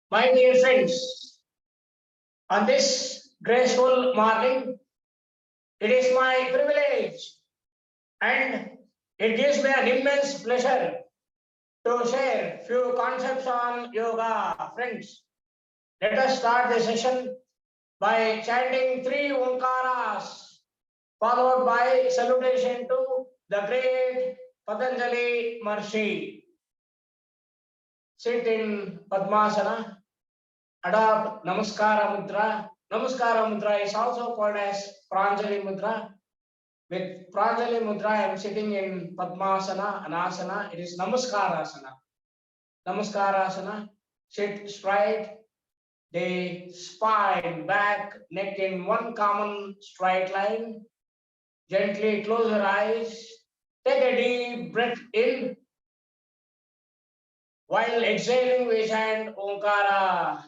My dear friends, on this graceful morning, it is my privilege and it gives me an immense pleasure to share few concepts on yoga. Friends, let us start the session by chanting three Omkaras, followed by salutation to the great Patanjali Maharishi. Sit in Padmasana, adopt Namaskara Mudra. Namaskara Mudra is also called as Pranjali Mudra. With Pranjali Mudra, I am sitting in Padmasana, Anasana. It is Namaskarasana. Namaskarasana. Sit straight, the spine, back, neck in one common straight line. Gently close your eyes. Take a deep breath in. While exhaling, we chant Omkara.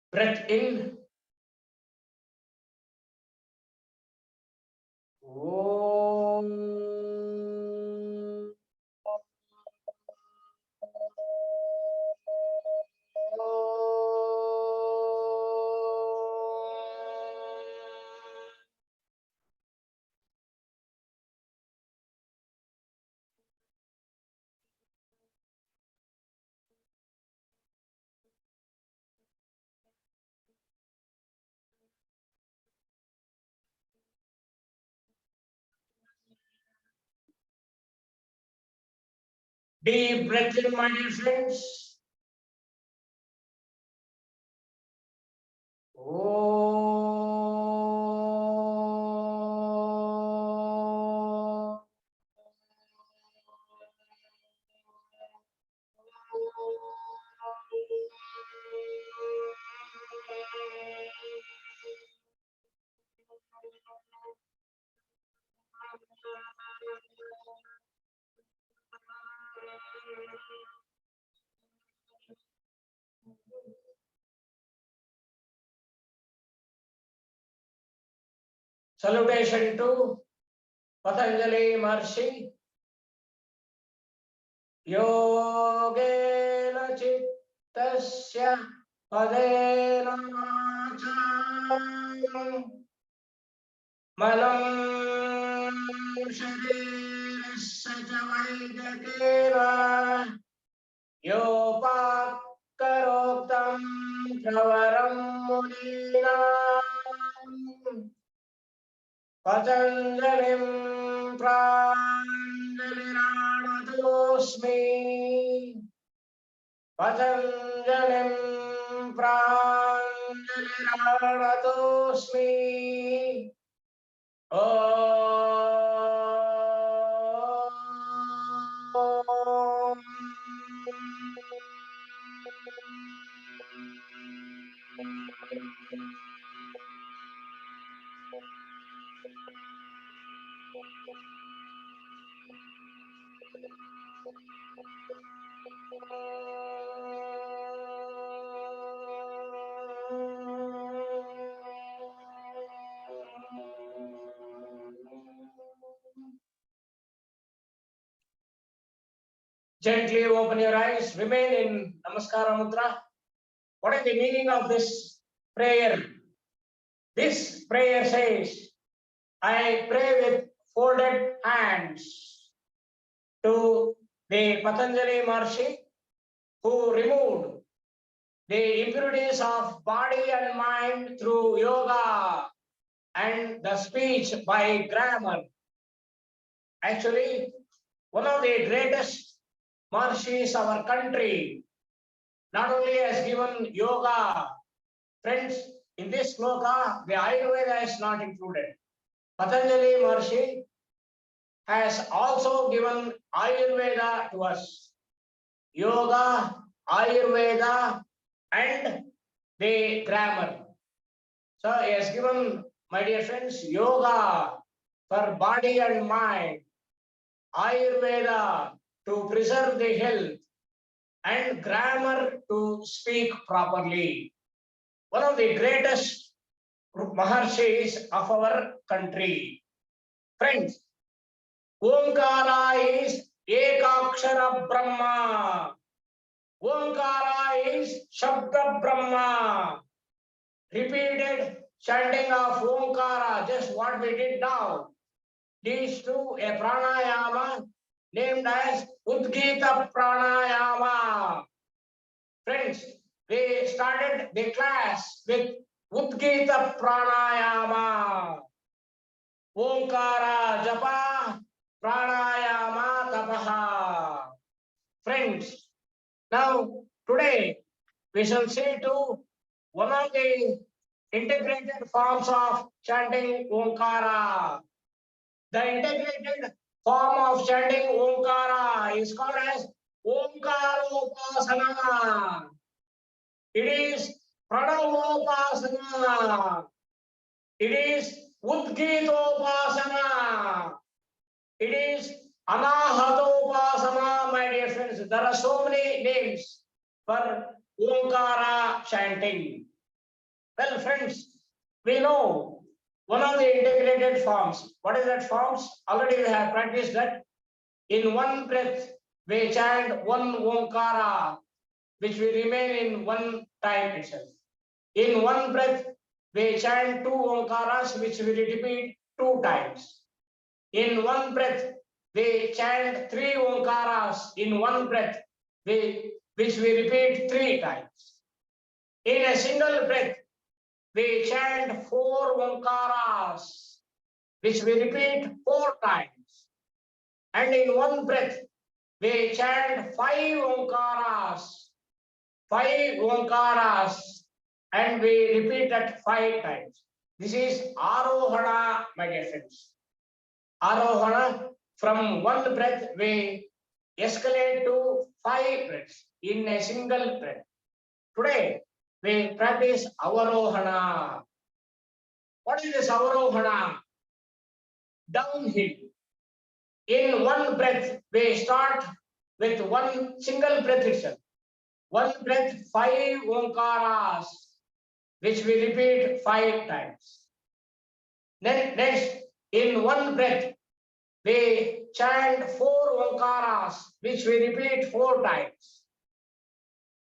Breath in. Deep breath in, my dear friends. Salutation to Patanjali Maharishi. Yogena Chittasya Padena Malam Sharirasya Vaidakena Yopakarotam Pravaram Muninam Patanjalim Pranjaliranatosmi Patanjalim Pranjaliranatosmi Om. Gently open your eyes, remain in Namaskara Mudra. What is the meaning of this prayer? This prayer says, I pray with folded hands to the Patanjali Maharishi who removed the impurities of body and mind through yoga and the speech by grammar. Actually, one of the greatest Maharshis our country not only has given yoga, friends, In this sloka, the Ayurveda is not included. Patanjali Maharshi has also given Ayurveda to us. Yoga, Ayurveda, and the grammar. So he has given, my dear friends, yoga for body and mind, Ayurveda to preserve the health, and grammar to speak properly. One of the greatest Maharshis of our country. Friends, Omkara is Ekakshara Brahma. Omkara is Shabda Brahma. Repeated chanting of Omkara, just what we did now. These two, a pranayama named as Udgeet pranayama. Friends, we started the class with Udgeet pranayama. Omkara japa pranayama tapaha. Friends, now today we shall see to one of the integrated forms of chanting Omkara. The integrated form of chanting Omkara is called as Omkaropasana. It is Pranavopasana. It is Udgitopasana. It is Anahatopasana, my dear friends. There are so many names for Omkara chanting. Well, friends, we know one of the integrated forms. What is that forms? Already we have practiced that. In one breath, we chant one Omkara, which will remain in one time itself. In one breath, we chant two Omkaras, which we repeat 2 times. In one breath, we chant 3 Omkaras in one breath, which we repeat 3 times. In a single breath, we chant 4 Omkaras, which we repeat 4 times. And in one breath, we chant 5 Omkaras, and we repeat that 5 times. This is Arohana, my dear friends. Arohana, from one breath, we escalate to 5 breaths in a single breath. Today, we practice Avarohana. What is this Avarohana? Downhill. In one breath, we start with one single breath itself. One breath, 5 Omkaras, which we repeat 5 times. Then next, in one breath, we chant 4 Omkaras, which we repeat 4 times.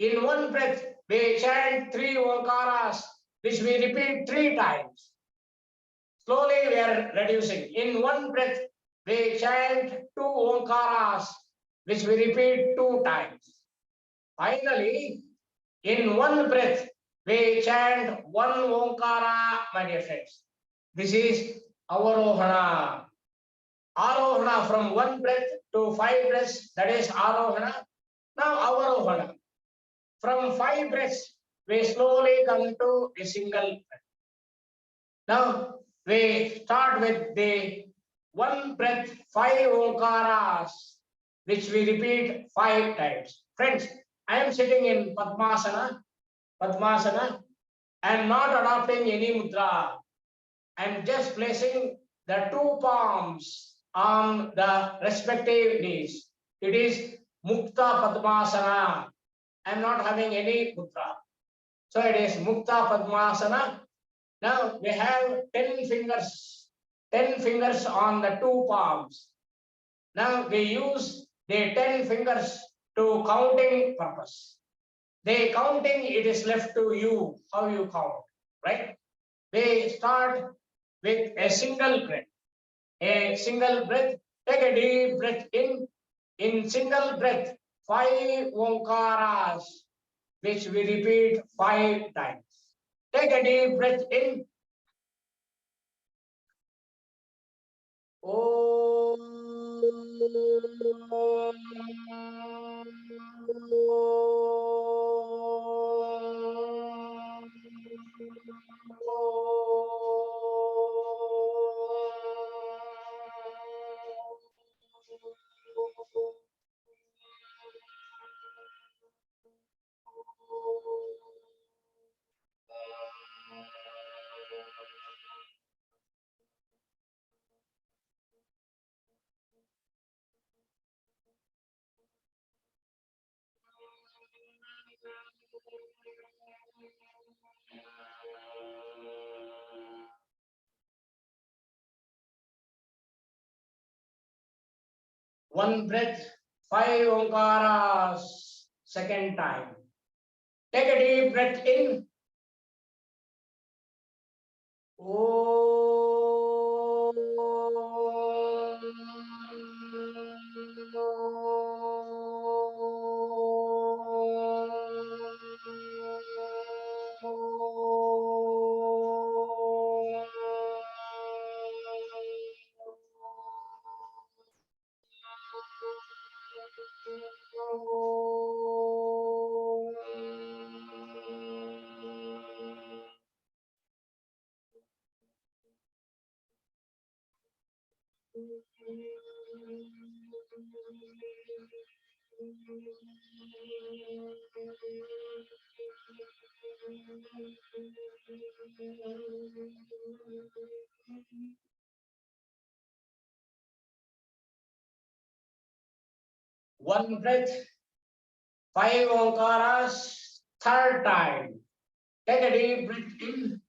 In one breath, we chant 3 Omkaras, which we repeat 3 times. Slowly we are reducing. In one breath, we chant 2 Omkaras, which we repeat 2 times. Finally, in one breath, we chant 1 Omkara, my dear friends. This is Avarohana. Arohana, from one breath to 5 breaths, that is Arohana. Now Avarohana. From 5 breaths, we slowly come to a single breath. Now we start with the one breath, 5 Omkaras, which we repeat 5 times. Friends, I am sitting in Padmasana. I am not adopting any mudra. I am just placing the 2 palms on the respective knees. It is Mukta Padmasana. I am not having any mudra. So it is Mukta Padmasana. Now we have 10 fingers on the 2 palms. Now we use the 10 fingers to counting purpose. The counting, it is left to you, how you count, right? We start with a single breath. A single breath, take a deep breath in. In single breath, 5 Omkaras, which we repeat 5 times. Take a deep breath in. Om. One breath, 5 Omkaras, second time. Take a deep breath in. One breath, 5 Omkaras, third time. Take a deep breath in.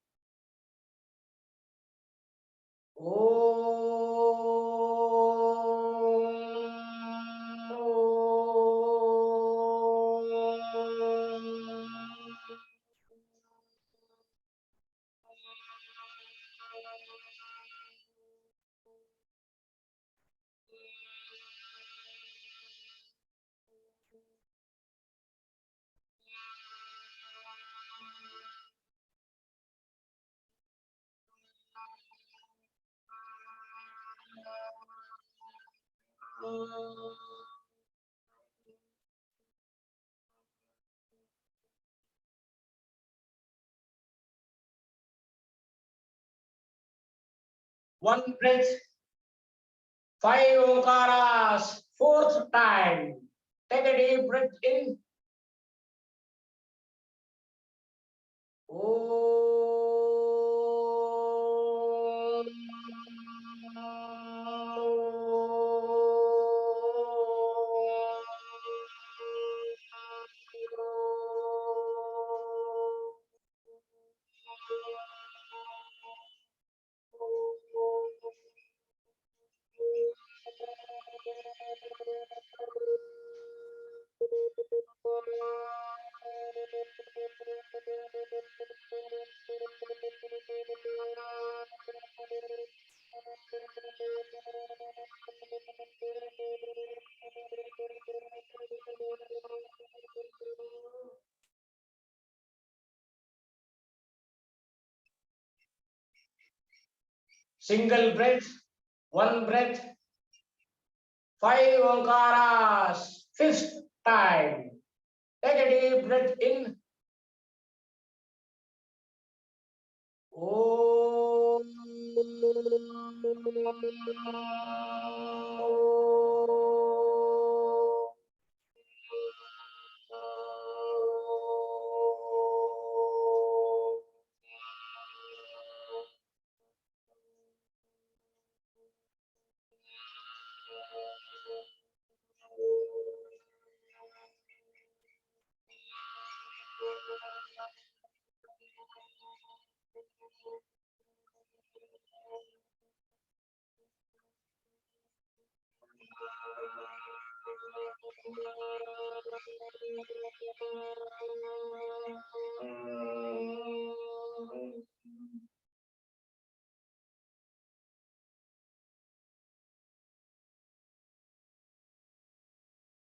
One breath, 5 Omkaras, fourth time. Take a deep breath in. Single breath, one breath, 5 Omkaras, fifth time. Take a deep breath in.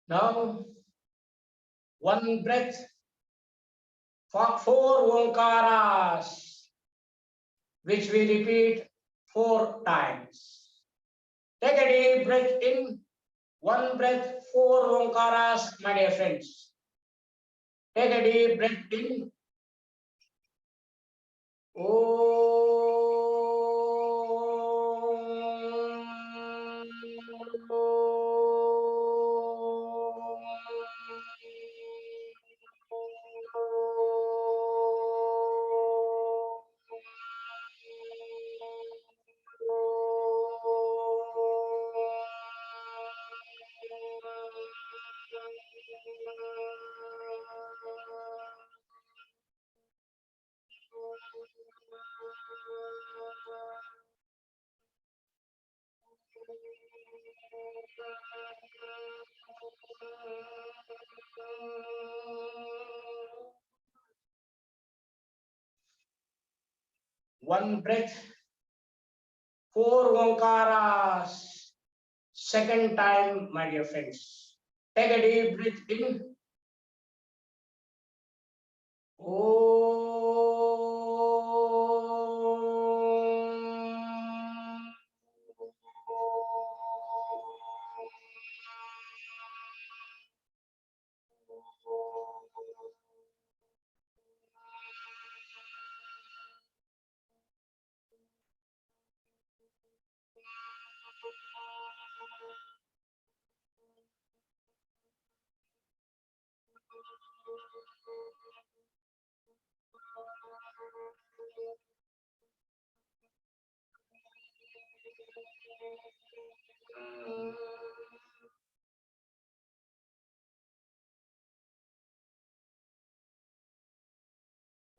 Now, one breath, 4 Omkaras, which we repeat 4 times. Take a deep breath in. One breath, 4 Omkaras, my dear friends. Take a deep breath in. One breath, 4 Omkaras. Second time, my dear friends. Take a deep breath in.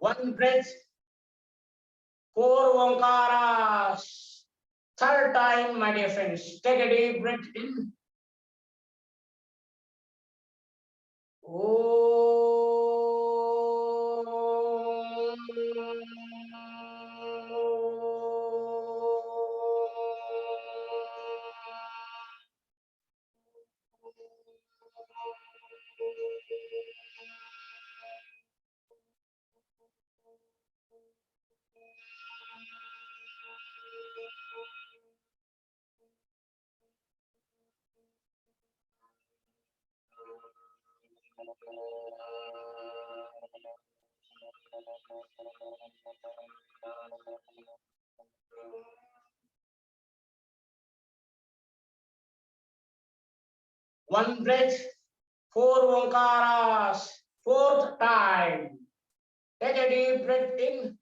One breath, 4 Omkaras. Third time, my dear friends. Take a deep breath in. One breath, 4 Omkaras. Fourth time. Take a deep breath in.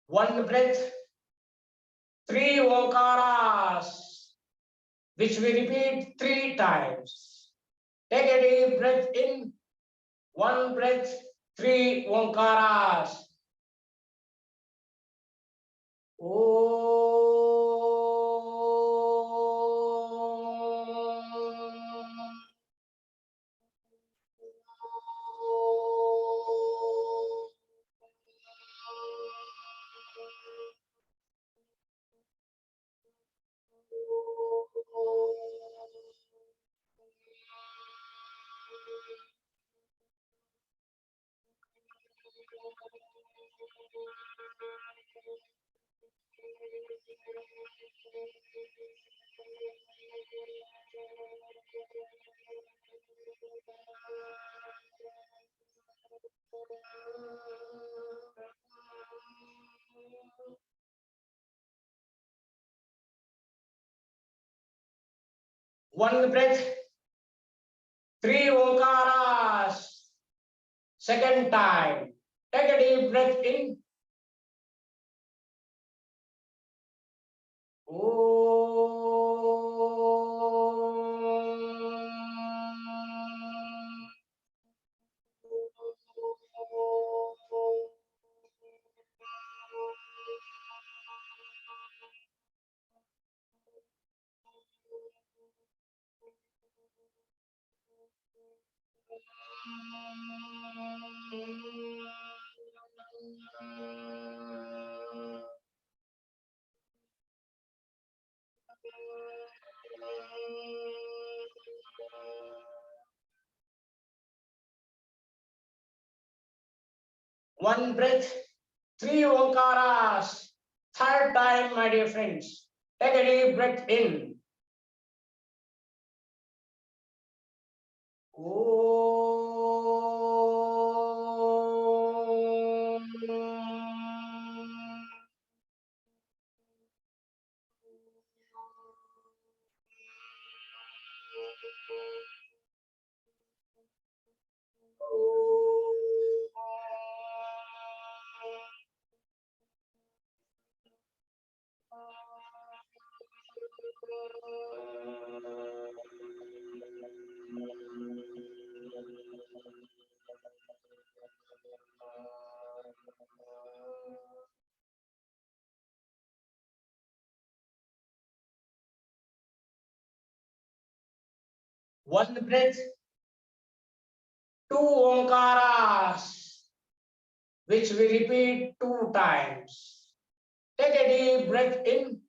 One breath, 3 Omkaras, which we repeat 3 times. Take a deep breath in. One breath, 3 Omkaras. One breath, 3 Omkaras. Second time. Take a deep breath in. One breath, three Omkaras. Third time, my dear friends. Take a deep breath in. One breath, two Omkaras, which we repeat 2 times. Take a deep breath in.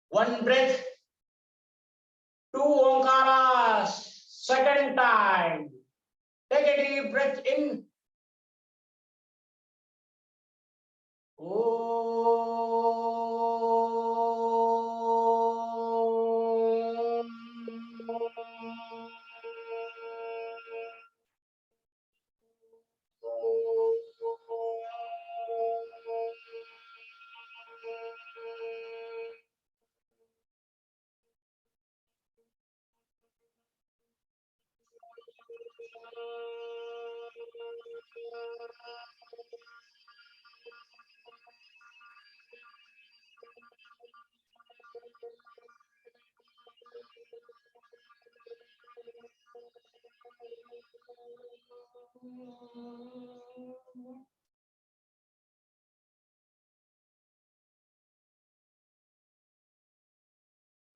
One breath, two Omkaras. Second time. Take a deep breath in.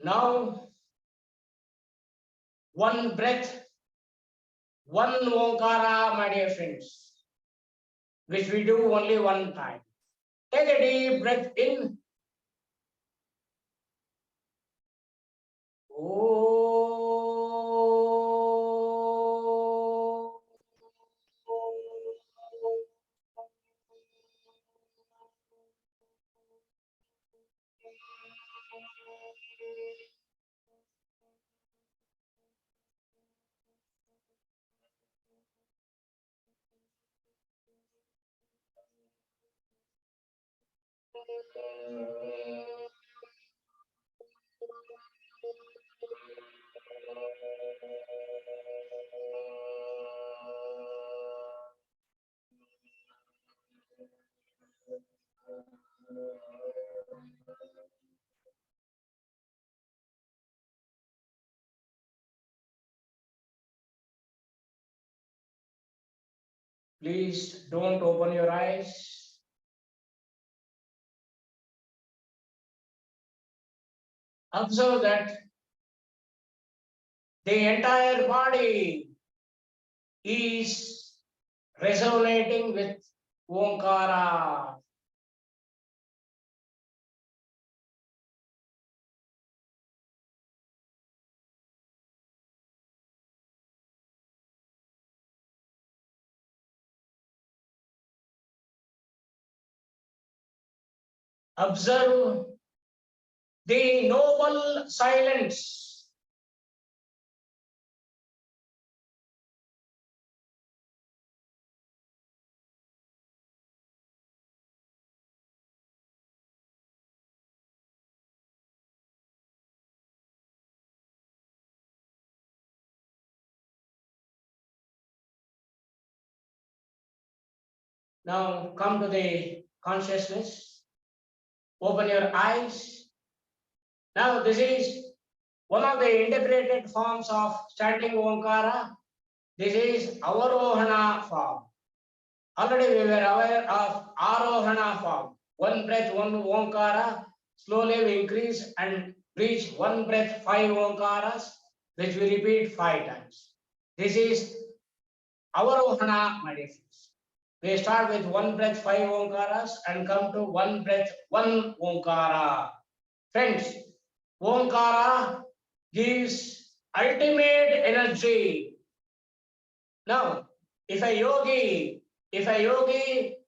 Now, one breath, one Omkara, my dear friends, which we do only one time. Take a deep breath in. Please don't open your eyes. Observe that the entire body is resonating with Omkara. Observe the noble silence Now come to the consciousness. Open your eyes. Now this is one of the integrated forms of chanting Omkara. This is Avarohana form. Already we were aware of Arohana form. One breath, one Omkara. Slowly we increase and reach one breath, 5 Omkaras, which we repeat 5 times. This is Avarohana, my dear friends. We start with one breath, 5 Omkaras and come to one breath, 1 Omkara. Friends, Omkara gives ultimate energy. Now, if a yogi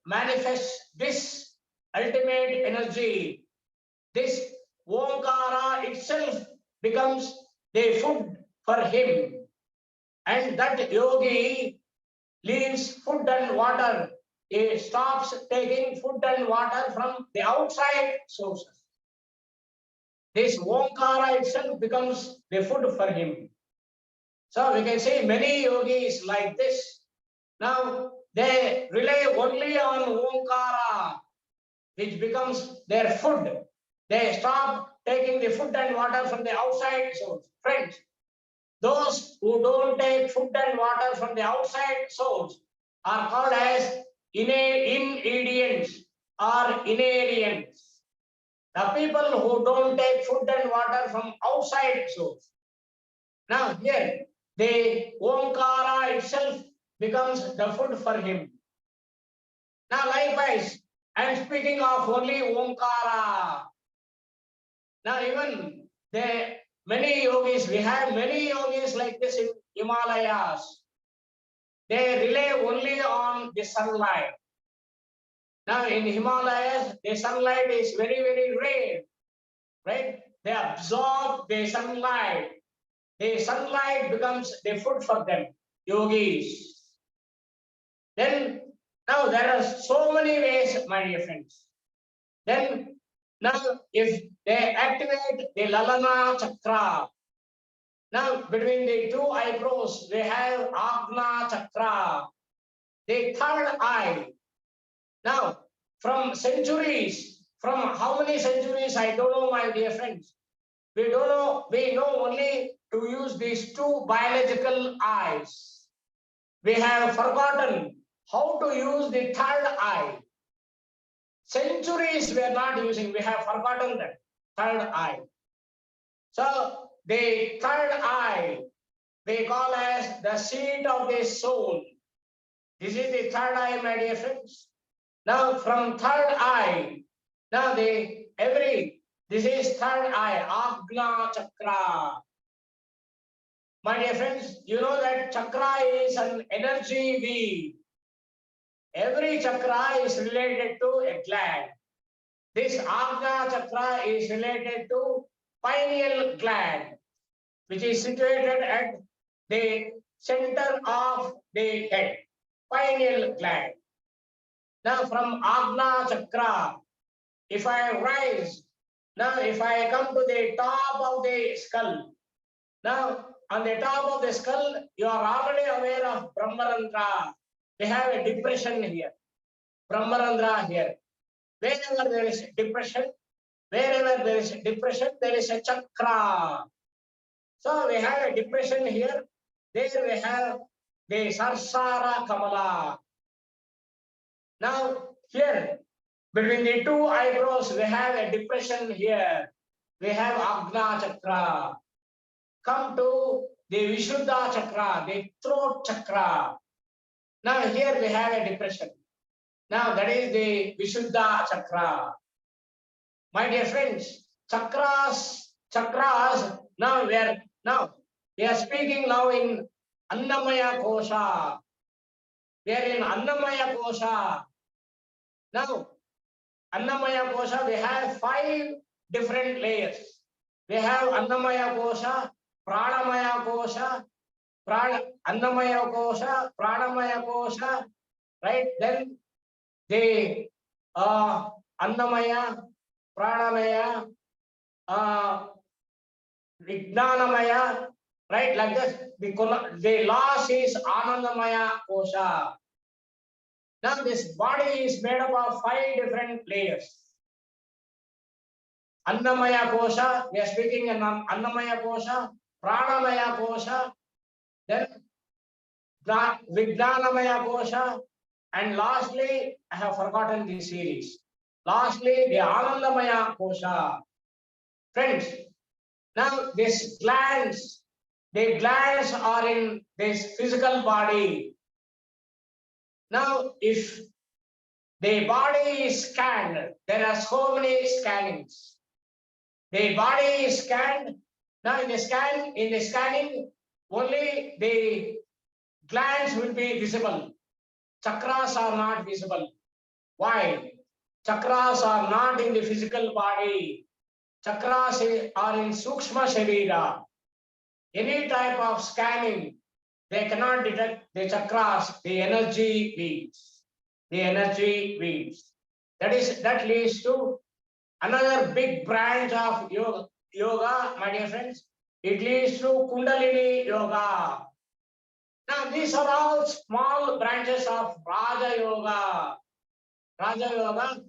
manifests this ultimate energy, this Omkara itself becomes the food for him. And that yogi leaves food and water. He stops taking food and water from the outside sources. This Omkara itself becomes the food for him. So we can see many yogis like this. Now they rely only on Omkara, which becomes their food. They stop taking the food and water from the outside source. Friends, those who don't take food and water from the outside source are called as inedients or inarians. The people who don't take food and water from outside source. Now here, the Omkara itself becomes the food for him. Now likewise, I am speaking of only Omkara. Now even the many yogis, we have many yogis like this in Himalayas. They rely only on the sunlight. Now in Himalayas, the sunlight is very, very rare, right? They absorb the sunlight. The sunlight becomes the food for them, yogis. Then now there are so many ways, my dear friends. Then now if they activate the Lalana Chakra, now between the two eyebrows, we have Agna Chakra, the third eye. Now from centuries, from how many centuries, I don't know, my dear friends. We don't know, we know only to use these two biological eyes. We have forgotten how to use the third eye. Centuries we are not using, we have forgotten that third eye. So the third eye we call as the seat of the soul. This is the third eye, my dear friends. Now from third eye, now this is third eye, Agna Chakra. My dear friends, you know that chakra is an energy wheel. Every chakra is related to a gland. This Anga Chakra is related to pineal gland, which is situated at the center of the head, pineal gland. Now from Agna Chakra, if I rise, now if I come to the top of the skull, now on the top of the skull, you are already aware of Brahmarandra. We have a depression here, Brahmarandra here. Wherever there is depression, there is a chakra. So we have a depression here. There we have the Sarsara Kamala. Now here, between the two eyebrows, we have a depression here. We have Agna Chakra. Come to the Vishuddha Chakra, the throat chakra. Now here we have a depression. Now that is the Vishuddha Chakra. My dear friends, chakras, now we are speaking now in Annamaya Kosha. We are in Annamaya Kosha. Now, Annamaya Kosha, we have 5 different layers. We have Annamaya Kosha, Pranamaya Kosha, Annamaya Kosha, Pranamaya Kosha, right? Then the Annamaya, Pranamaya, Vijnanamaya, right? Like this. The last is Anandamaya Kosha. Now this body is made up of 5 different layers. Annamaya kosha, we are speaking in Annamaya kosha, Pranamaya kosha, then Vijnanamaya kosha, and lastly, I have forgotten the series. Lastly, the Anandamaya kosha. Friends, now these glands, the glands are in this physical body. Now, if the body is scanned, there are so many scannings. The body is scanned. Now, in the scanning, only the glands will be visible. Chakras are not visible. Why? Chakras are not in the physical body. Chakras are in Sukshma Sharira. Any type of scanning, they cannot detect the chakras, the energy beats. The energy beats. That leads to another big branch of yoga, my dear friends. It leads to Kundalini Yoga. Now, these are all small branches of Raja Yoga. Raja Yoga.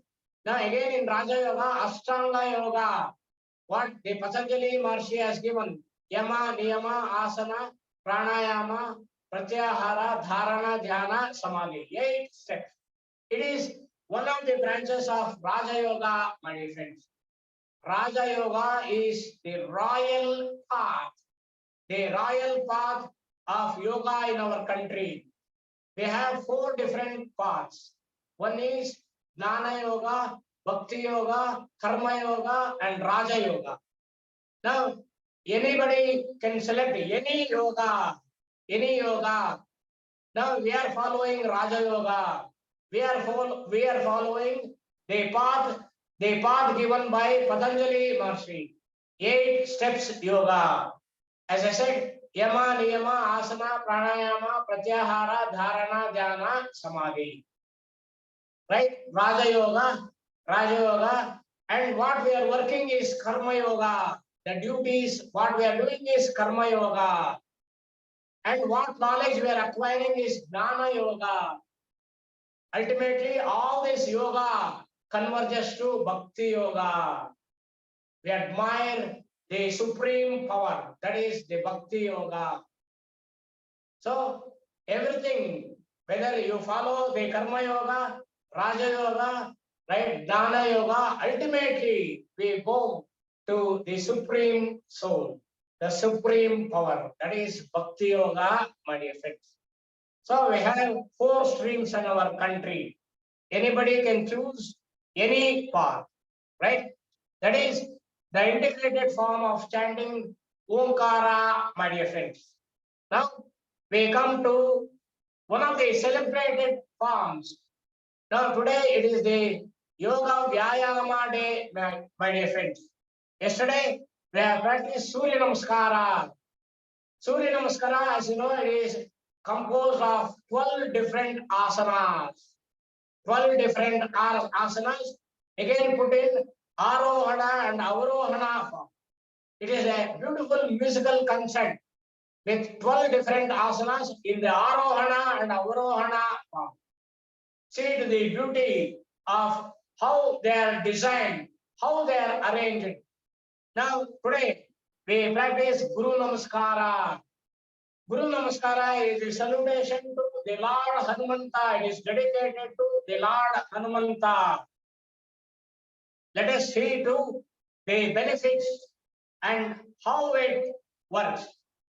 Now, again in Raja Yoga, Ashtanga Yoga. What the Patanjali Maharshi has given: Yama, Niyama, Asana, Pranayama, Pratyahara, Dharana, Dhyana, Samadhi. 8 steps. It is one of the branches of Raja Yoga, my dear friends. Raja Yoga is the royal path. The royal path of yoga in our country. We have 4 different paths. One is Jnana Yoga, Bhakti Yoga, Karma Yoga, and Raja Yoga. Now, anybody can select any yoga, any yoga. Now, we are following Raja Yoga. We are following the path given by Patanjali Maharshi. 8 steps yoga. As I said, Yama, Niyama, Asana, Pranayama, Pratyahara, Dharana, Dhyana, Samadhi. Right? Raja Yoga, and what we are working is Karma Yoga. The duties, what we are doing is Karma Yoga. And what knowledge we are acquiring is Jnana Yoga. Ultimately, all this yoga converges to Bhakti Yoga. We admire the supreme power, that is the Bhakti Yoga. So, everything, whether you follow the Karma Yoga, Raja Yoga, right, Jnana Yoga, ultimately we go to the supreme soul, the supreme power, that is Bhakti Yoga, my dear friends. So we have 4 streams in our country. Anybody can choose any path, right? That is the integrated form of chanting Omkara, my dear friends. Now we come to one of the celebrated forms. Now today it is the Yoga Vyayama Day, my dear friends. Yesterday we have practiced Surya Namaskara. Surya Namaskara, as you know, it is composed of 12 different asanas. 12 different asanas, again put in Arohana and Avarohana form. It is a beautiful musical concert with 12 different asanas in the Arohana and Avarohana form. See to the beauty of how they are designed, how they are arranged. Now, today, we practice Guru Namaskara. Guru Namaskara is a salutation to the Lord Hanumanta. It is dedicated to the Lord Hanumanta. Let us see to the benefits and how it works.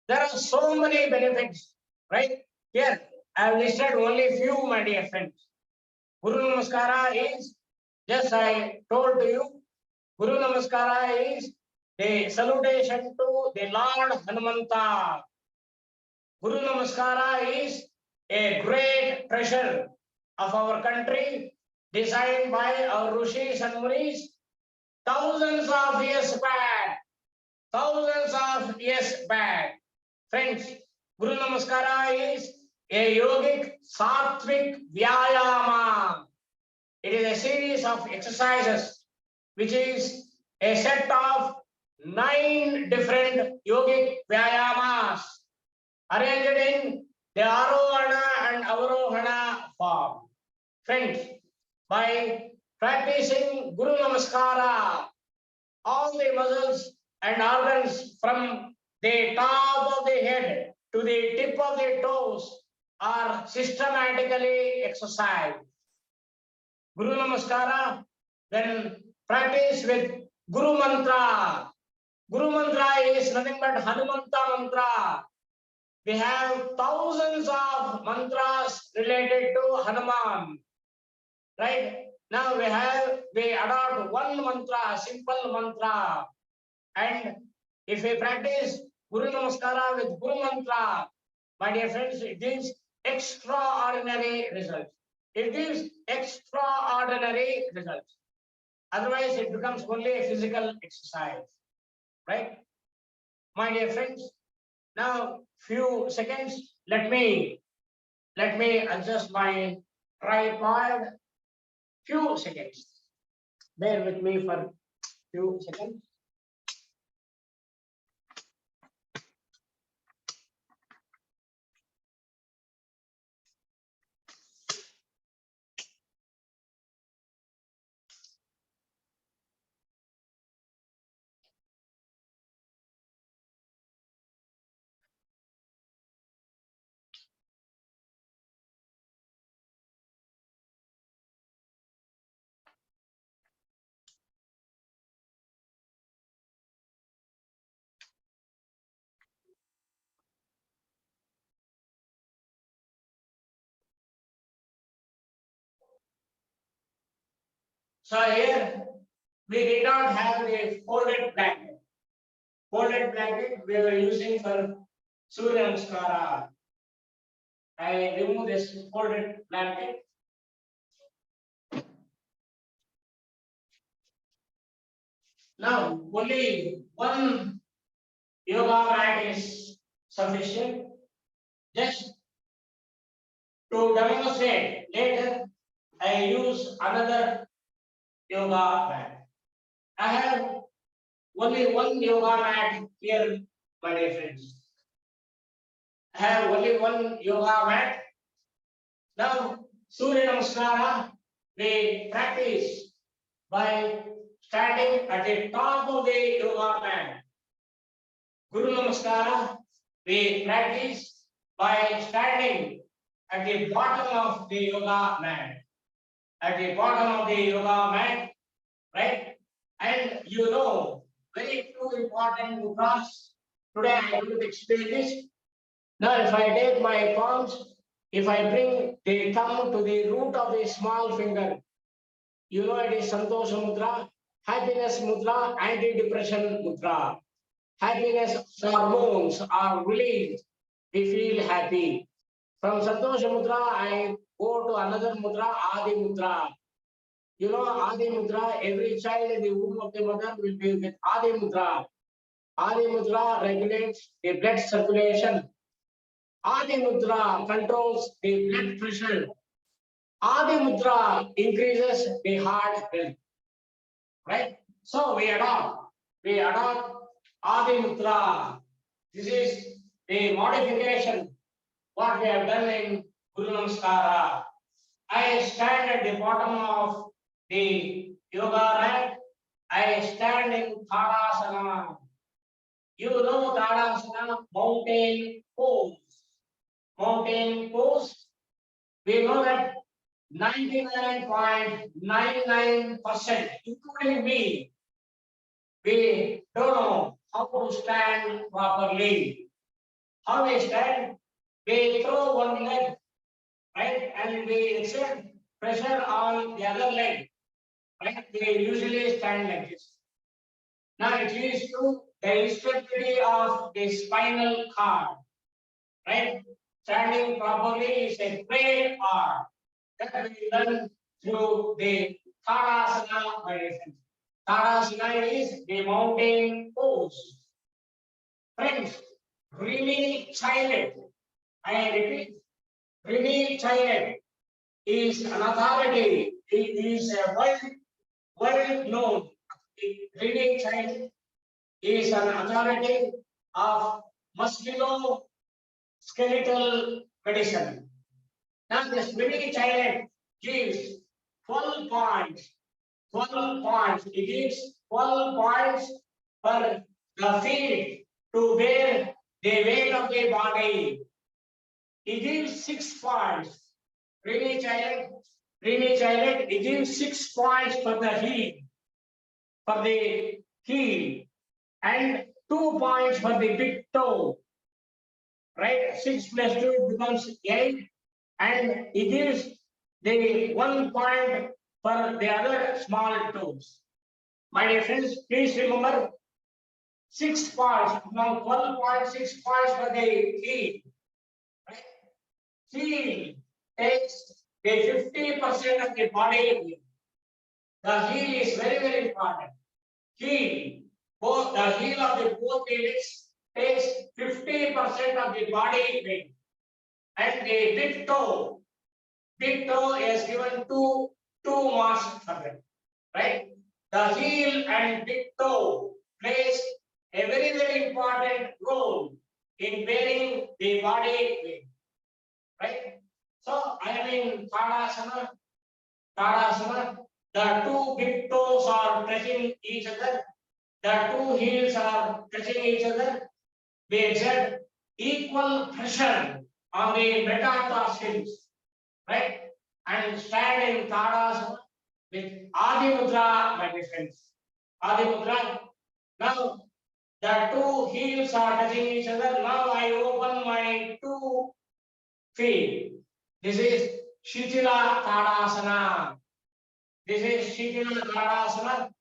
There are so many benefits, right? Here, I have listed only few, my dear friends. Guru Namaskara is, just I told to you, Guru Namaskara is the salutation to the Lord Hanumanta. Guru Namaskara is a great treasure of our country, designed by our Rishis and Munis thousands of years back. Thousands of years back. Friends, Guru Namaskara is a yogic sattvic Vyayama. It is a series of exercises which is a set of 9 different yogic Vyayamas arranged in the Arohana and Avarohana form. Friends, by practicing Guru Namaskara, all the muscles and organs from the top of the head to the tip of the toes are systematically exercised. Guru Namaskara, then practice with Guru Mantra. Guru Mantra is nothing but Hanumanta Mantra. We have thousands of mantras related to Hanuman. Right? Now we adopt one mantra, simple mantra. And if we practice Guru Namaskara with Guru Mantra, my dear friends, it gives extraordinary results. It gives extraordinary results. Otherwise, it becomes only a physical exercise. Right? My dear friends, now few seconds, let me adjust my tripod. Few seconds. Bear with me for few seconds. So here we did not have the folded blanket. Folded blanket we were using for Surya Namaskara. I remove this folded blanket. Now only one yoga mat is sufficient. Just to demonstrate later, I use another yoga mat. I have only one yoga mat here, my dear friends. I have only one yoga mat. Now, Surya Namaskara, we practice by standing at the top of the yoga mat. Guru Namaskara, we practice by standing at the bottom of the yoga mat. At the bottom of the yoga mat, right? And you know, very two important mudras. Today I am going to explain this. Now, if I take my palms, if I bring the thumb to the root of the small finger, you know it is Santosha Mudra, happiness mudra, anti-depression mudra. Happiness hormones are released. We feel happy. From Santosha Mudra, I go to another mudra, Adi Mudra. You know, Adi Mudra, every child in the womb of the mother will be with Adi Mudra. Adi Mudra regulates the blood circulation. Adi Mudra controls the blood pressure. Adi Mudra increases the heart health. Right? So we adopt Adi Mudra. This is the modification what we have done in Guru Namaskara. I stand at the bottom of the yoga mat. I stand in Tadasana. You know Tadasana, mountain pose. Mountain pose. We know that 99.99%, including me, we don't know how to stand properly. How we stand? We throw one leg, right, and we exert pressure on the other leg, right? We usually stand like this. Now it leads to the instability of the spinal cord, right? Standing properly is a great art that we learn through the Tadasana meditation. Tadasana is the mountain pose. Friends, really silent. I repeat, really silent is an authority. It is a well known. Really silent is an authority of musculoskeletal medicine. Now, this really silent gives 12 points. 12 points. It gives 12 points for the feet to bear the weight of the body. It gives 6 points. Really child, it gives 6 points for the heel, and 2 points for the big toe. Right? 6 plus 2 becomes 8, and it gives the 1 point for the other small toes. My dear friends, please remember 6 points, now 12 points, 6 points for the heel. Right? Heel takes the 50% of the body. The heel is very, very important. Heel, both the heel of the both legs takes 50% of the body weight. And the big toe is given two marks for them. Right? The heel and big toe plays a very, very important role in bearing the body weight. Right? So I am in Tadasana. The two big toes are touching each other. The two heels are touching each other. We exert equal pressure on the metatarsals, right? And stand in Tadasana with Adi Mudra, my dear friends. Adi Mudra. Now the two heels are touching each other. Now I open my two feet. This is Shitila Tadasana. This is Shitila Tadasana.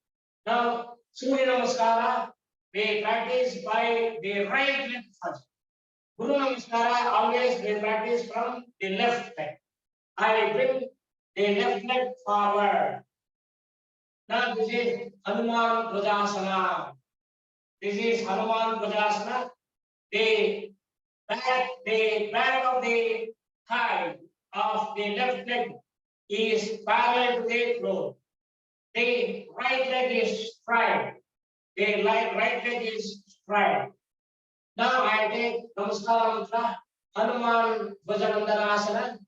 Now Surya Namaskara, we practice by the right leg first. Guru Namaskara always we practice from the left leg. I bring the left leg forward. Now this is Hanuman Dvajasana. This is Hanuman Dvajasana. The back of the thigh of the left leg is parallel to the floor. The right leg is straight. The right leg is straight. Now I take Namaskara Mudra, Hanuman Bhajavandanasana.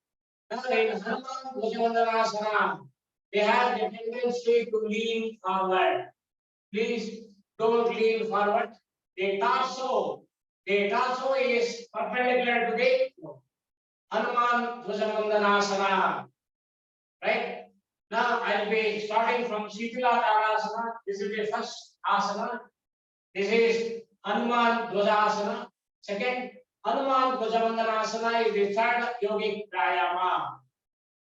Now in Hanuman Bhajavandanasana, we have the tendency to lean forward. Please don't lean forward. The torso is perpendicular to the floor. Hanuman Bhajavandanasana. Right? Now I'll be starting from Shitila Tadasana. This is the first asana. This is Hanuman Dvajasana. Second, Hanuman Bhajavandanasana is the third yogic Vyayama.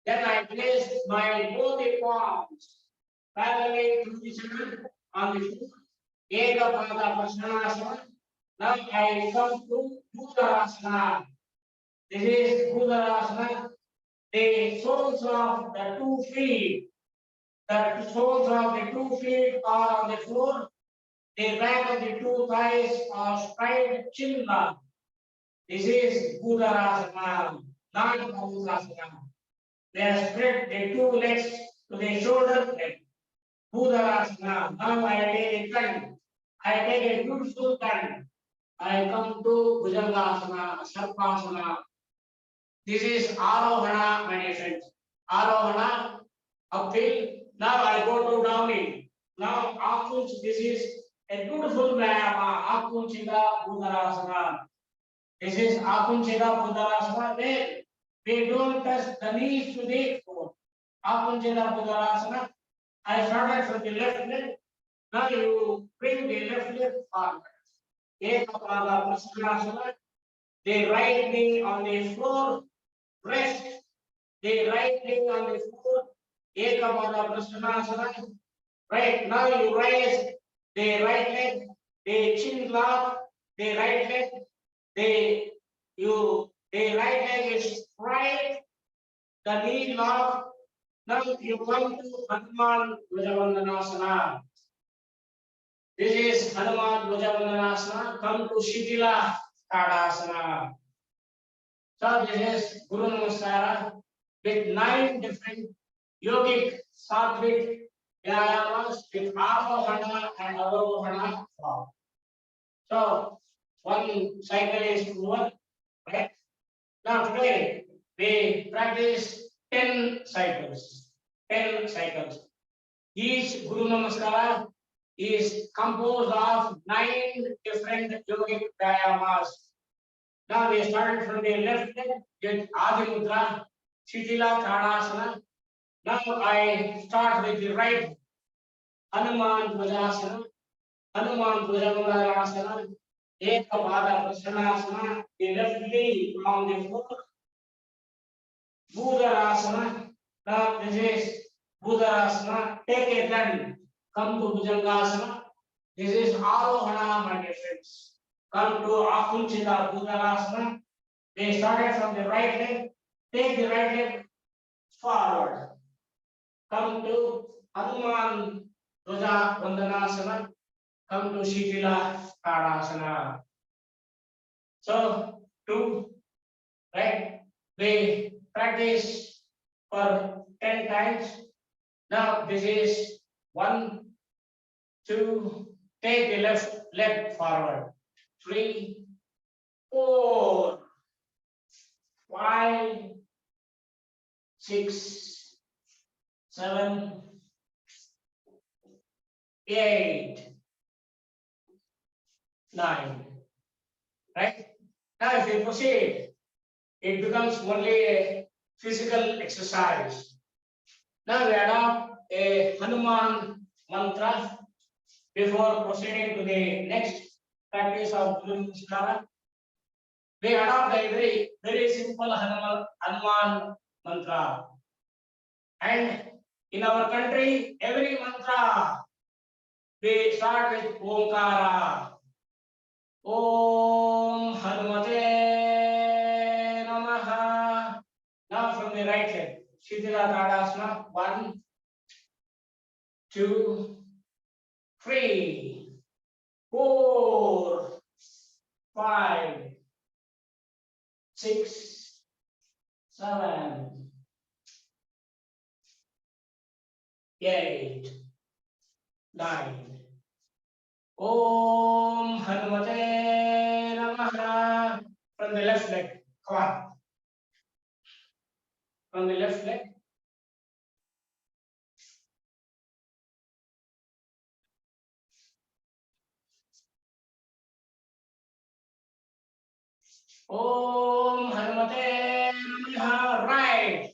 Then I place my both the palms parallel to each other on the floor. Eka Pada Prashanasana. Now I come to Bhudarasana. This is Bhudarasana. The soles of the 2 feet, are on the floor. The back of the 2 thighs are straight chin up. This is Bhudarasana, not Bhudarasana. They are spread the 2 legs to the shoulder leg. Bhudarasana. Now I take a turn. I take a beautiful turn. I come to Bhujangasana, Sarpasana. This is Arohana, my dear friends. Arohana, uphill. Now I go to downhill. Now Akunch, this is a beautiful Vyayama. Akunchika Bhudarasana. This is Akunchika Bhudarasana. There we don't touch the knees to the floor. Akunchika Bhudarasana. I started from the left leg. Now you bring the left leg forward. Ekapada Prashanasana. The right knee on the floor. Rest. The right leg on the floor. Ekapada Prashanasana. Right. Now you raise the right leg, the chin lock, the right leg, the right leg is straight, the knee lock. Now you come to Hanuman Bhajavandanasana. This is Hanuman Bhajavandanasana. Come to Shitila Tadasana. So this is Guru Namaskara with 9 different yogic sattvic Vyayamas with Arohana and Avarohana form. So one cycle is over, right? Now today we practice 10 cycles. 10 cycles. Each Guru Namaskara is composed of 9 different yogic Vyayamas. Now we started from the left leg with Adi Mudra, Shitila Tadasana. Now I start with the right Hanuman Pujasana, Hanuman Pujamangalasana, Ekapada Prasanasana, the left leg from the floor, Bhudarasana. Now this is Bhudarasana. Take a turn. Come to Bhujangasana. This is Arohana, my dear friends. Come to Akunchita Bhudarasana. They started from the right leg. Take the right leg forward. Come to Hanuman Dwaja Vandanasana. Come to Shitila Tadasana. So, 2, right? We practice for 10 times. Now, this is 1, 2, take the left leg forward. 3, 4, 5, 6, 7, 8, 9. Right? Now, if we proceed, it becomes only a physical exercise. Now, we adopt a Hanuman mantra before proceeding to the next practice of Guru Namaskara. We adopt a very simple Hanuman mantra. And in our country, every mantra we start with Omkara. Om Hanumate Namaha. Now from the right leg, Shitila Tadasana. 1, 2, 3, 4, 5, 6, 7, 8, 9. Om Hanumate Namaha. From the left leg. Come on. From the left leg. Om Hanumate Namaha. Right.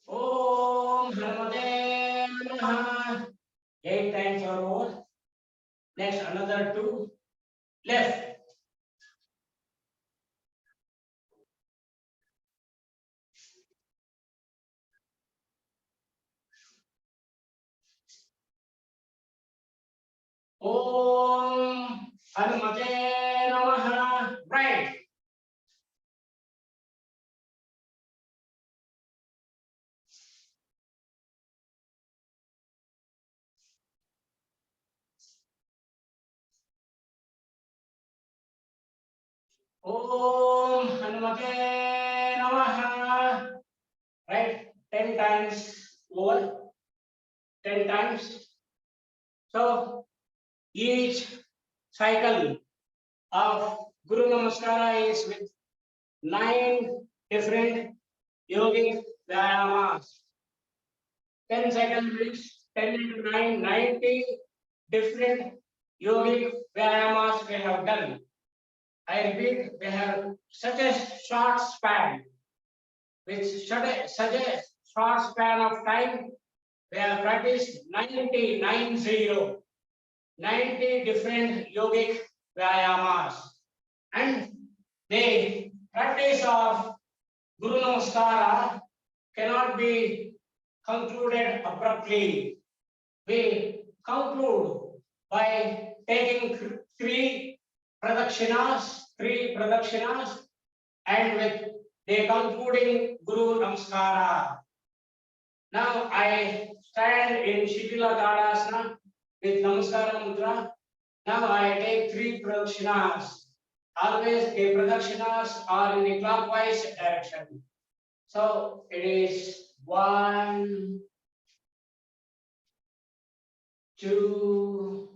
Om Hanumate Namaha. 8 times or more. Next, another 2. Left. Om Hanumate Namaha. Right. Om Hanumate Namaha. Right. 10 times over. 10 times. So each cycle of Guru Namaskara is with 9 different yogic Vyayamas. 10 cycles means 10 into 9, 90 different yogic Vyayamas we have done. I repeat, we have such a short span. With such a short span of time, we have practiced 90 different yogic Vyayamas. And the practice of Guru Namaskara cannot be concluded abruptly. We conclude by taking 3 pradakshinas, and with the concluding Guru Namaskara. Now I stand in Shitila Tadasana with Namaskara Mudra. Now I take 3 pradakshinas. Always the pradakshinas are in the clockwise direction. So it is 1, 2,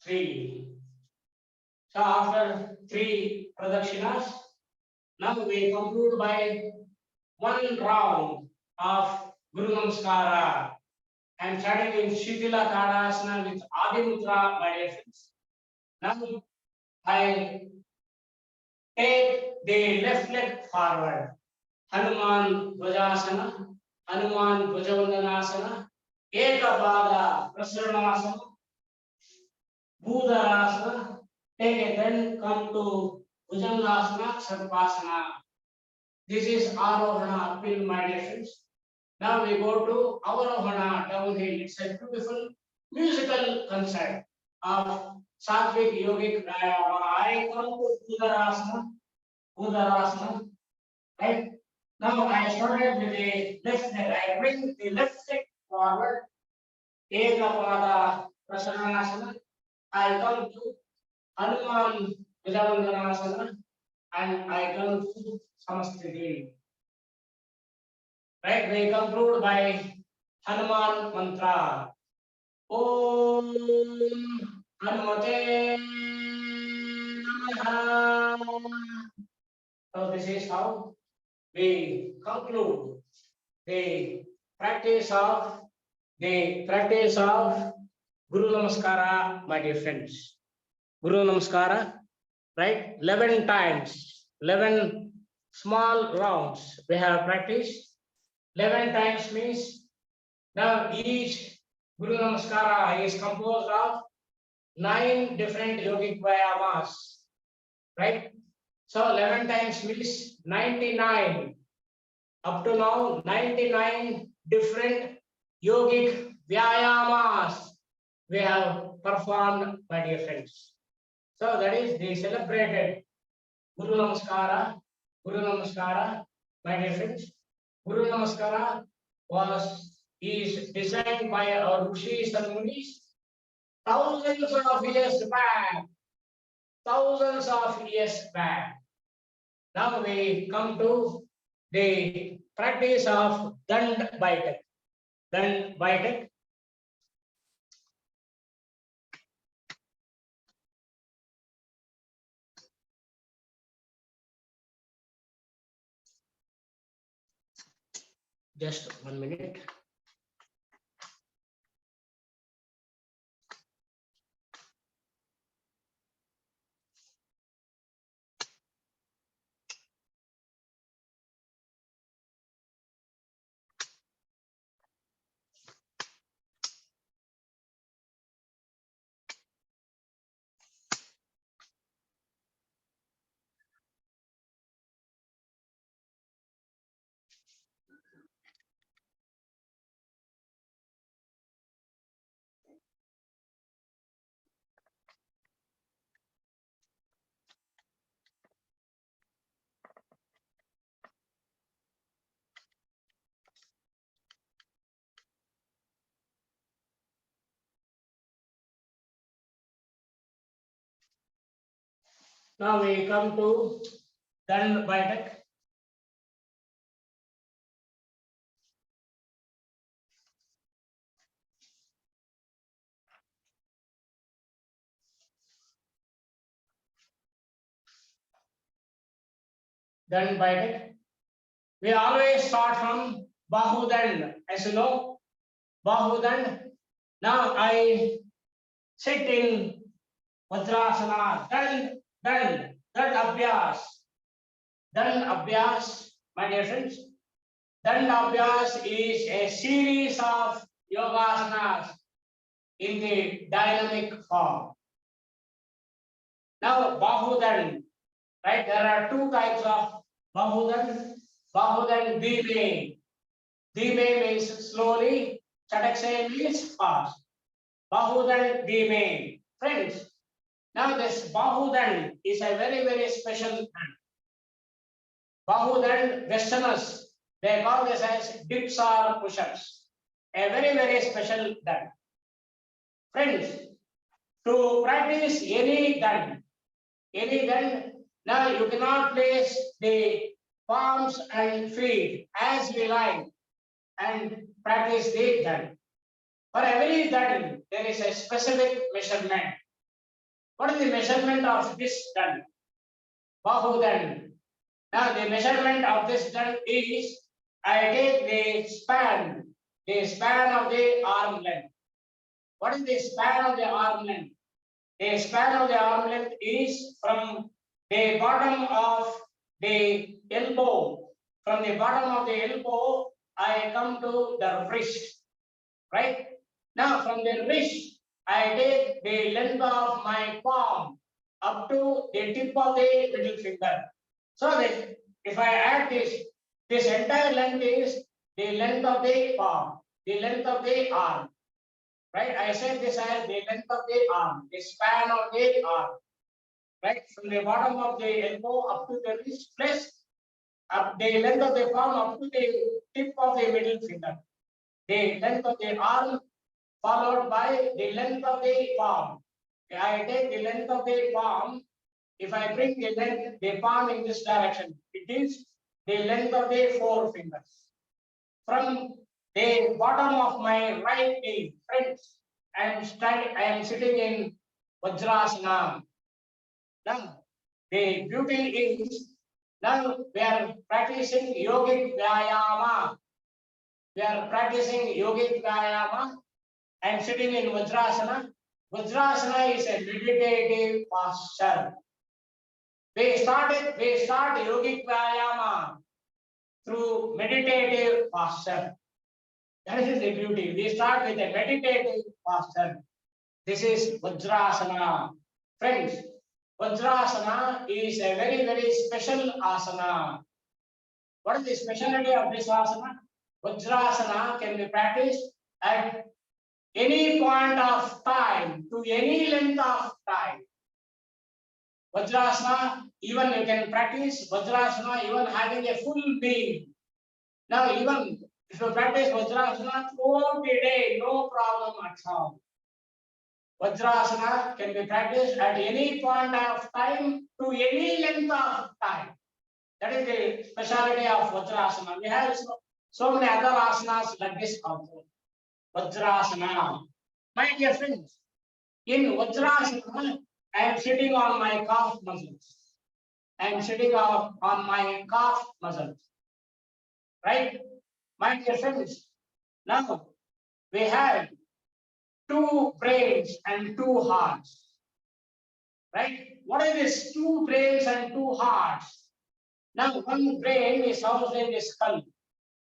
3. So after 3 pradakshinas, now we conclude by one round of Guru Namaskara. I am starting in Shitila Tadasana with Adi Mudra, my dear friends. Now I take the left leg forward. Hanuman Dvajasana, Hanuman Dvajavandanasana, Ekapada Prasarnasana, Bhudarasana. Take it, then come to Bhujangasana, Sarvasana. This is Arohana uphill, my dear friends. Now we go to Avarohana downhill. It's a beautiful musical concert of Sattvic Yogic Vyayama. I come to Bhudarasana, right? Now I started with the left leg. I bring the left leg forward, Ekapada Prasarnasana. I come to Hanuman Vijavandanasana and I come to Samasthiti. Right, we conclude by Hanuman mantra. Om Hanumate Namaha. So this is how we conclude the practice of Guru Namaskara, my dear friends. Guru Namaskara, right? 11 times, 11 small rounds we have practiced. 11 times means now each Guru Namaskara is composed of 9 different yogic Vyayamas, right? So 11 times means 99. Up to now, 99 different yogic Vyayamas we have performed, my dear friends. So that is the celebrated Guru Namaskara, my dear friends. Guru Namaskara is designed by our Rishis and Munis thousands of years back. Now we come to the practice of Dand Baitak. Just 1 minute. Now we come to Dand Baitak. Dand Baitak. We always start from Bahudand. As you know, Bahudand. Now I sit in Vajrasana. Dand Abyas. Dand Abyas, my dear friends. Dand Abyas is a series of yogasanas in the dynamic form. Now Bahudand, right? There are 2 types of Bahudand. Bahudand Dime. Dime means slowly, Chatakshay means fast. Bahudand Dime. Friends, now this Bahudand is a very, very special dand. Bahudand Westerners, they call this as dips or push-ups. A very, very special dand. Friends, to practice any dand, now you cannot place the palms and feet as we like and practice the dand. For every dand, there is a specific measurement. What is the measurement of this dand? Bahu dand. Now the measurement of this dand is, I take the span of the arm length. What is the span of the arm length? The span of the arm length is from the bottom of the elbow. From the bottom of the elbow, I come to the wrist, right? Now from the wrist, I take the length of my palm up to the tip of the middle finger. So that if I add this entire length is the length of the palm, the length of the arm. Right? I said this as the length of the arm, the span of the arm. Right? From the bottom of the elbow up to the wrist, plus up the length of the palm up to the tip of the middle finger. The length of the arm followed by the length of the palm. I take the length of the palm. If I bring the palm in this direction, it is the length of the four fingers. From the bottom of my right knee, friends, I am sitting in Vajrasana. Now, the beauty is, now we are practicing yogic Vyayama. We are practicing yogic Vyayama. I am sitting in Vajrasana. Vajrasana is a meditative posture. We start yogic Vyayama through meditative posture. That is the beauty. We start with a meditative posture. This is Vajrasana. Friends, Vajrasana is a very, very special asana. What is the specialty of this asana? Vajrasana can be practiced at any point of time, to any length of time. Vajrasana, even you can practice Vajrasana even having a full being. Now, even if you practice Vajrasana throughout the day, no problem at all. Vajrasana can be practiced at any point of time to any length of time. That is the specialty of Vajrasana. We have so many other asanas like this also. Vajrasana. My dear friends, in Vajrasana, I am sitting on my calf muscles. I am sitting on my calf muscles. Right? My dear friends, now we have two brains and two hearts. Right? What are these two brains and two hearts? Now, one brain is housed in the skull.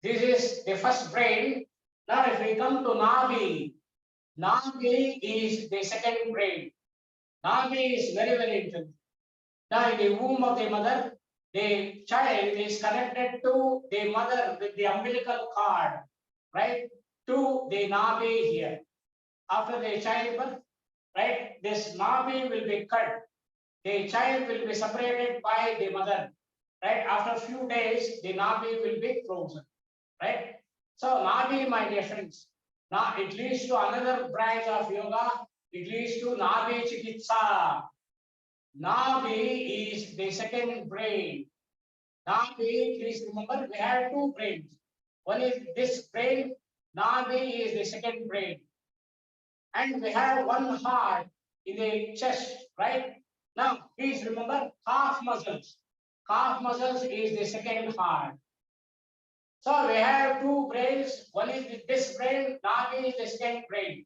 This is the first brain. Now, if we come to Nabi, Nabi is the second brain. Nabi is very, very important. Now, in the womb of the mother, the child is connected to the mother with the umbilical cord, right? To the Nabi here. After the childbirth, right? This Nabi will be cut. The child will be separated by the mother, right? After a few days, the Nabi will be frozen, right? So Nabi, my dear friends, now it leads to another branch of yoga. It leads to Nabi Chikitsa. Nabi is the second brain. Nabi, please remember, we have two brains. One is this brain. Nabi is the second brain. And we have one heart in the chest, right? Now, please remember, calf muscles. Calf muscles is the second heart. So we have two brains. One is this brain, Nabi is the second brain.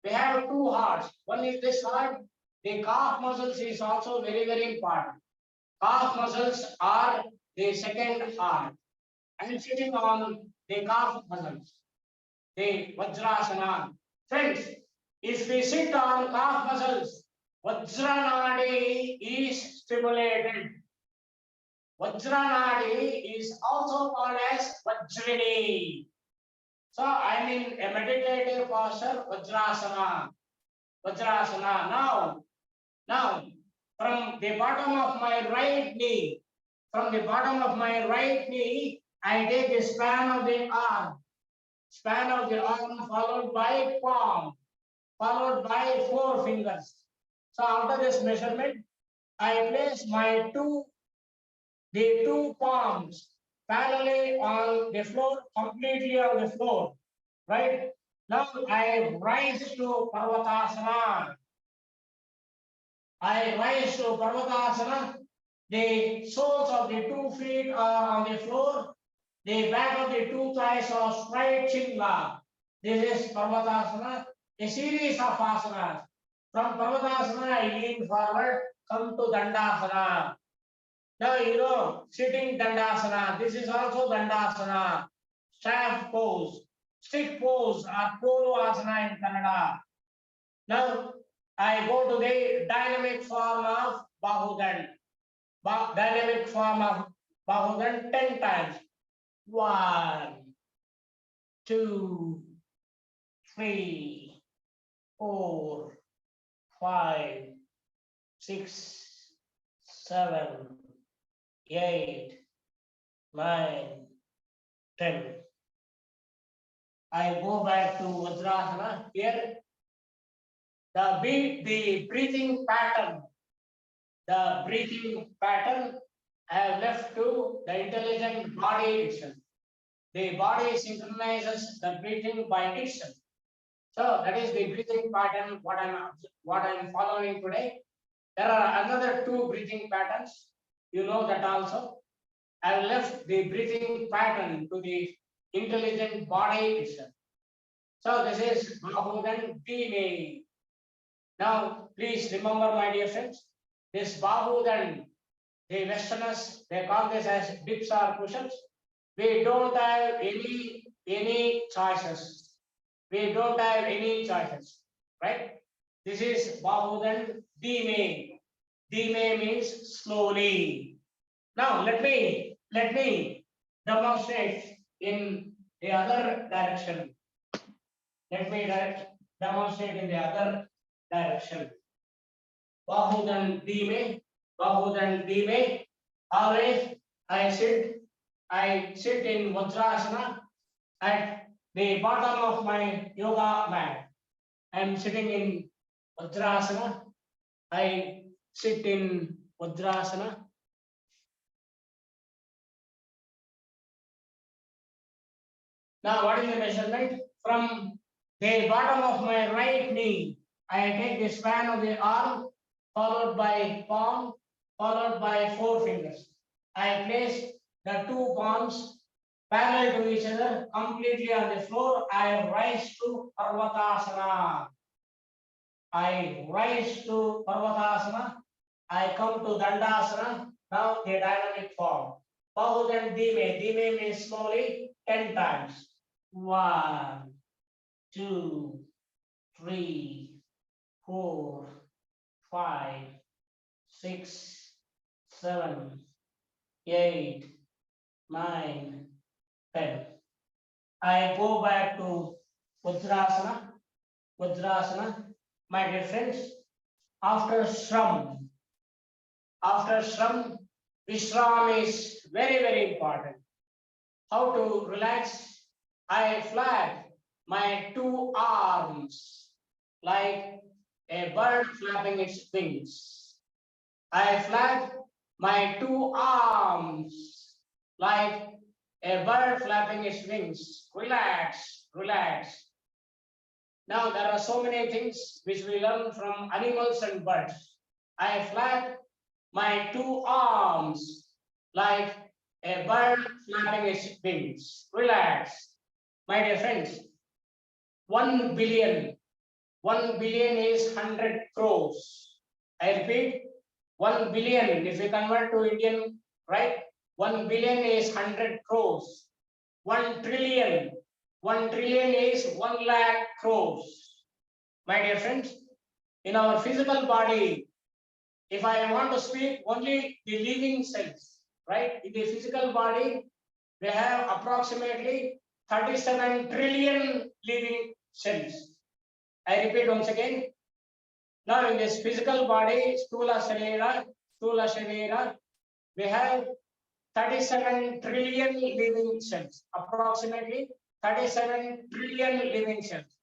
We have two hearts. One is this heart. The calf muscles is also very, very important. Calf muscles are the second heart. I am sitting on the calf muscles, the Vajrasana. Friends, if we sit on calf muscles, Vajranadi is stimulated. Vajranadi is also called as Vajrini. So I am in a meditative posture, Vajrasana. Vajrasana. Now, from the bottom of my right knee, I take the span of the arm. Span of the arm followed by palm, followed by four fingers. So after this measurement, I place the two palms parallelly on the floor, completely on the floor, right? Now I rise to Parvatasana. I rise to Parvatasana. The soles of the 2 feet are on the floor. The back of the 2 thighs are straight chinla. This is Parvatasana. A series of asanas. From Parvatasana, I lean forward, come to Dandasana. Now, sitting Dandasana. This is also Dandasana. Staff pose, stick pose, or Polo Asana in Kannada. Now, I go to the dynamic form of Bahudan. Dynamic form of Bahudan 10 times. 1, 2, 3, 4, 5, 6, 7, 8, 9, 10. I go back to Vajrasana. Here, the breathing pattern. The breathing pattern I have left to the intelligent body itself. The body synchronizes the breathing by itself. So that is the breathing pattern what I'm following today. There are another 2 breathing patterns. You know that also. I have left the breathing pattern to the intelligent body itself. So this is Bahudan Dime. Now please remember, my dear friends, this Bahudan, the Westerners, they call this as dips or push-ups. We don't have any choices. We don't have any choices, right? This is Bahudan Dime. Dime means slowly. Now let me demonstrate in the other direction. Let me demonstrate in the other direction. Bahudan Dime. Bahudan Dime. Always I sit in Vajrasana at the bottom of my yoga mat. I am sitting in Vajrasana. I sit in Vajrasana. Now, what is the measurement? From the bottom of my right knee, I take the span of the arm, followed by palm, followed by 4 fingers. I place the 2 palms parallel to each other, completely on the floor. I rise to Parvatasana. I rise to Parvatasana. I come to Dandasana. Now the dynamic form. Bahudan Dime. Dime means slowly 10 times. 1, 2, 3, 4, 5, 6, 7, 8, 9, 10. I go back to Vajrasana. Vajrasana. My dear friends, after Shram, Vishram is very, very important. How to relax? I flap my 2 arms like a bird flapping its wings. I flap my 2 arms like a bird flapping its wings. Relax, relax. Now there are so many things which we learn from animals and birds. I flap my 2 arms like a bird flapping its wings. Relax. My dear friends, 1 billion. 1 billion is 100 crores. I repeat, 1 billion, if we convert to Indian, right? 1 billion is 100 crores. 1 trillion. 1 trillion is 1 lakh crores. My dear friends, in our physical body, if I want to speak only the living cells, right? In the physical body, we have approximately 37 trillion living cells. I repeat once again. Now in this physical body, Stula Sharira, we have 37 trillion living cells, approximately 37 trillion living cells.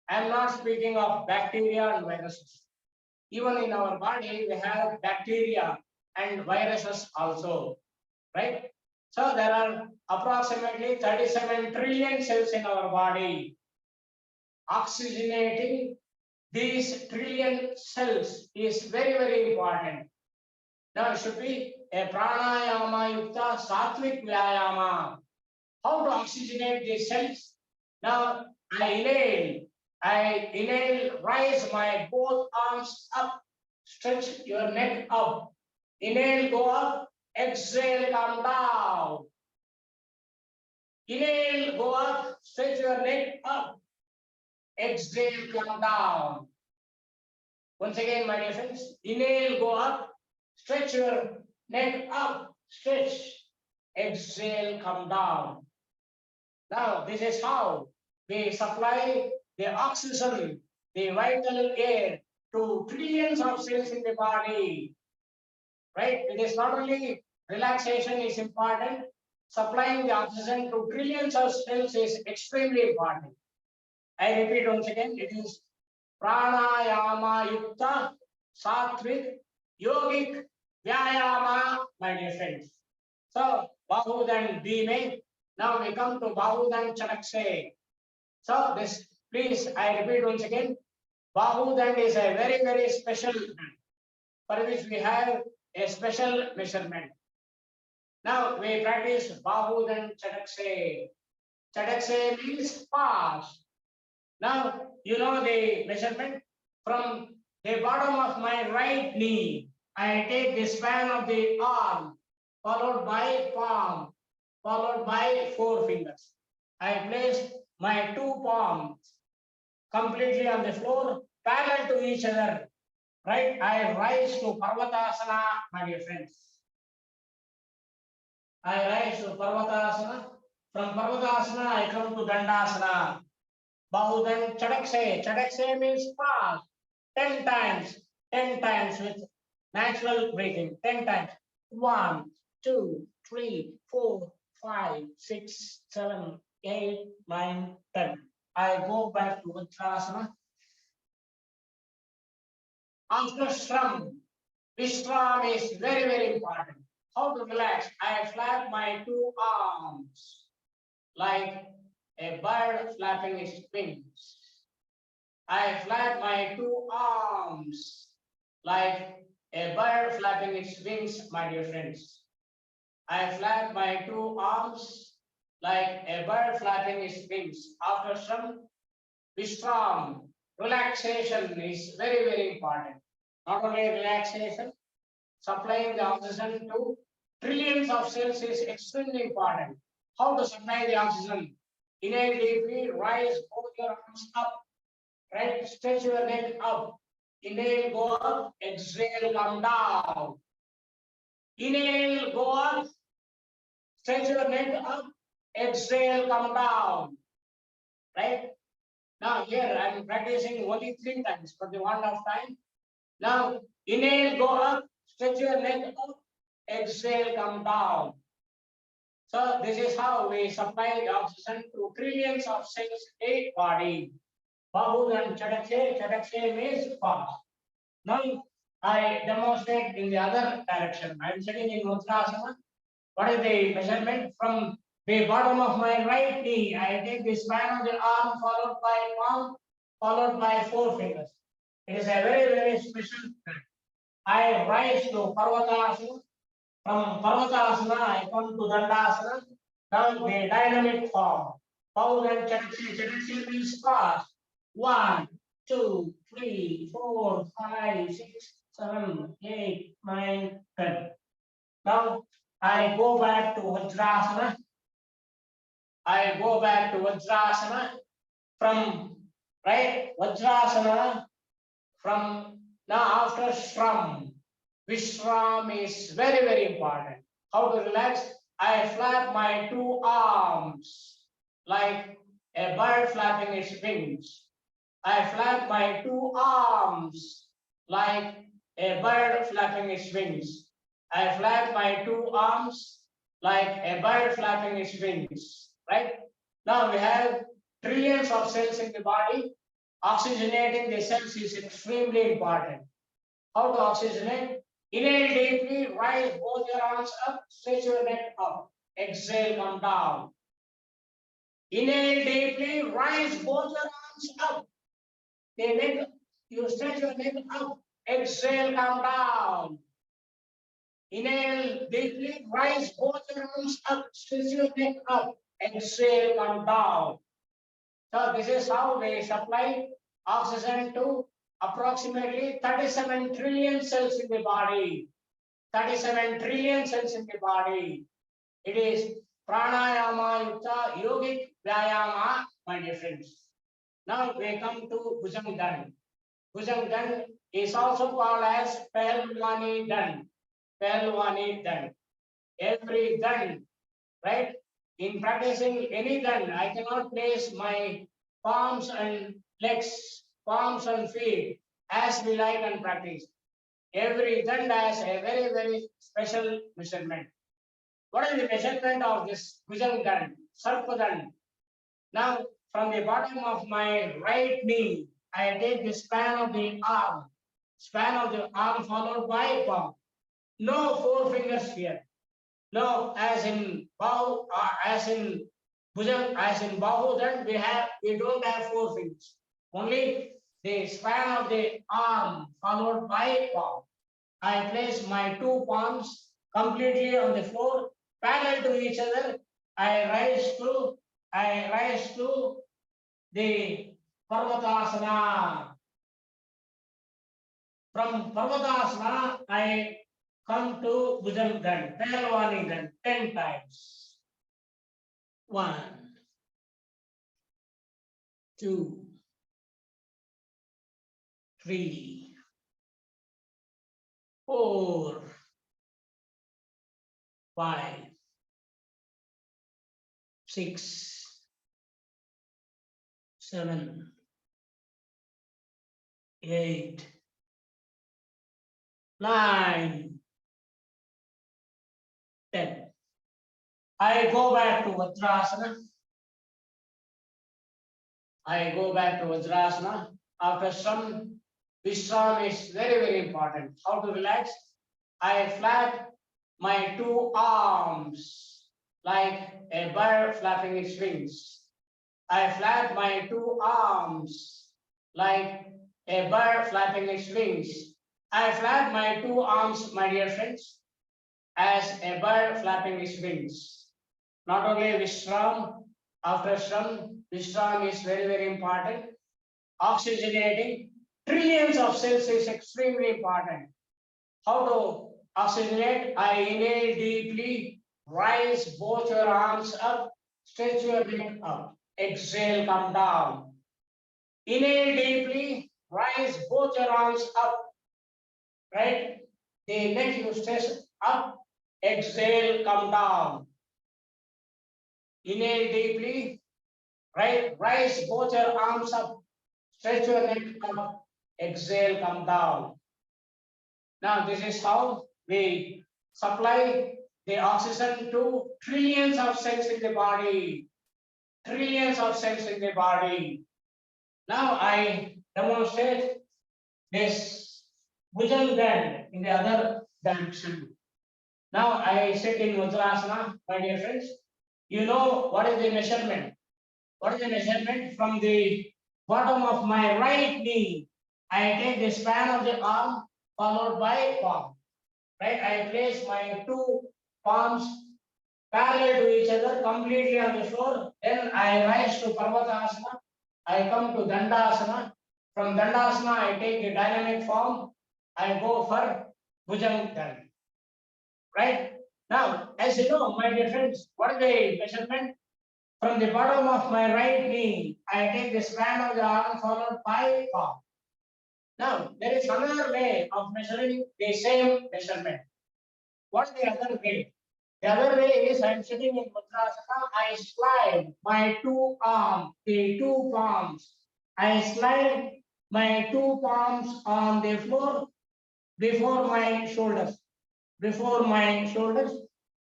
I am not speaking of bacteria and viruses. Even in our body, we have bacteria and viruses also, right? So there are approximately 37 trillion cells in our body. oxygenating these trillion cells is very, very important. Now it should be a pranayama yukta sattvic vyayama. How to oxygenate these cells? Now I inhale, raise my both arms up, stretch your neck up. Inhale, go up, exhale, come down. Inhale, go up, stretch your neck up. Exhale, come down. Once again, my dear friends, inhale, go up, stretch your neck up, stretch. Exhale, come down. Now, this is how we supply the oxygen, the vital air to trillions of cells in the body. Right? It is not only relaxation is important, supplying the oxygen to trillions of cells is extremely important. I repeat once again, it is pranayama yukta sattvic yogic vyayama, my dear friends. So bahudan dime. Now we come to bahudan chanakse. So this, please, I repeat once again, bahudan is a very, very special hand for which we have a special measurement. Now we practice bahudan chanakse. Chanakse means pass. Now, you know the measurement from the bottom of my right knee. I take the span of the arm, followed by palm, followed by 4 fingers. I place my 2 palms completely on the floor, parallel to each other. Right? I rise to Parvatasana, my dear friends. I rise to Parvatasana. From Parvatasana, I come to Dandasana. Bahudan Chadakse. Chadakse means pass 10 times. 10 times with natural breathing. 10 times. 1, 2, 3, 4, 5, 6, 7, 8, 9, 10. I go back to Vajrasana. After Shram, Vishram is very, very important. How to relax? I flap my 2 arms like a bird flapping its wings. I flap my 2 arms like a bird flapping its wings, my dear friends. I flap my 2 arms like a bird flapping its wings. After some Vishram, relaxation is very, very important. Not only relaxation, supplying the oxygen to trillions of cells is extremely important. How to supply the oxygen? Inhale deeply, rise both your arms up, right? Stretch your neck up. Inhale, go up, exhale, come down. Inhale, go up, stretch your neck up, exhale, come down. Right? Now here I am practicing only 3 times for the want of time. Now inhale, go up, stretch your neck up, exhale, come down. So this is how we supply the oxygen to trillions of cells in the body. Bahudan Chadakse. Chadakse means fast. Now I demonstrate in the other direction. I am sitting in Uttanasana. What is the measurement? From the bottom of my right knee, I take the span of the arm followed by palm, followed by 4 fingers. It is a very, very special thing. I rise to Parvatasana. From Parvatasana, I come to Dandasana. Now the dynamic form. Bahudan Chadakse. Chadakse means fast. 1, 2, 3, 4, 5, 6, 7, 8, 9, 10. Now I go back to Vajrasana. I go back to Vajrasana from right Vajrasana from now after Shram. Vishram is very, very important. How to relax? I flap my 2 arms like a bird flapping its wings. I flap my 2 arms like a bird flapping its wings. I flap my 2 arms like a bird flapping its wings. Right? Now we have trillions of cells in the body. Oxygenating the cells is extremely important. How to oxygenate? Inhale deeply, rise both your arms up, stretch your neck up. Exhale, come down. Inhale deeply, rise both your arms arms up. The neck, you stretch your neck up. Exhale, come down. Inhale deeply, rise both your arms up, stretch your neck up. Exhale, come down. So this is how they supply oxygen to approximately 37 trillion cells in the body. 37 trillion cells in the body. It is pranayama yukta yogic vyayama, my dear friends. Now we come to Bhujangan. Bhujangan is also called as Pahalwani Dan. Pahalwani Dan. Every Dan, right? In practicing any Dan, I cannot place my palms and legs, palms and feet as we like and practice. Every Dan has a very, very special measurement. What is the measurement of this Bhujangan, Sarpadan? Now, from the bottom of my right knee, I take the span of the arm followed by palm. No four fingers here. No, as in Bahu, as in Bhujang, as in Bahu, then we don't have four fingers. Only the span of the arm followed by palm. I place my two palms completely on the floor, parallel to each other. I rise to the Parvatasana. From Parvatasana, I come to Bhujangan, Pahalwani 10 times. 1, 2, 3, 4, 5, 6, 7, 8, 9, 10. I go back to Vajrasana. After some Vishram is very, very important. How to relax? I flap my two arms like a bird flapping its wings. I flap my two arms like a bird flapping its wings. I flap my two arms, my dear friends, as a bird flapping its wings. Not only Vishram, after some Vishram is very, very important. Oxygenating trillions of cells is extremely important. How to oxygenate? I inhale deeply, rise both your arms up, stretch your neck up. Exhale, come down. Inhale deeply, rise both your arms up. Right? The neck you stretch up. Exhale, come down. Inhale deeply, right? Rise both your arms up. Stretch your neck up. Exhale, come down. Now this is how we supply the oxygen to trillions of cells in the body. Trillions of cells in the body. Now I demonstrate this Bhujangan in the other direction. Now I sit in Vajrasana, my dear friends. You know what is the measurement? What is the measurement? From the bottom of my right knee, I take the span of the arm followed by palm. Right? I place my two palms parallel to each other, completely on the floor. Then I rise to Parvatasana. I come to Dandasana. From Dandasana, I take the dynamic form. I go for Bhujangan. Right? Now, as you know, my dear friends, what is the measurement? From the bottom of my right knee, I take the span of the arm followed by palm. Now, there is another way of measuring the same measurement. What is the other way? The other way is I am sitting in Vajrasana, I slide my two arms, the two palms. I slide my two palms on the floor before my shoulders. Before my shoulders.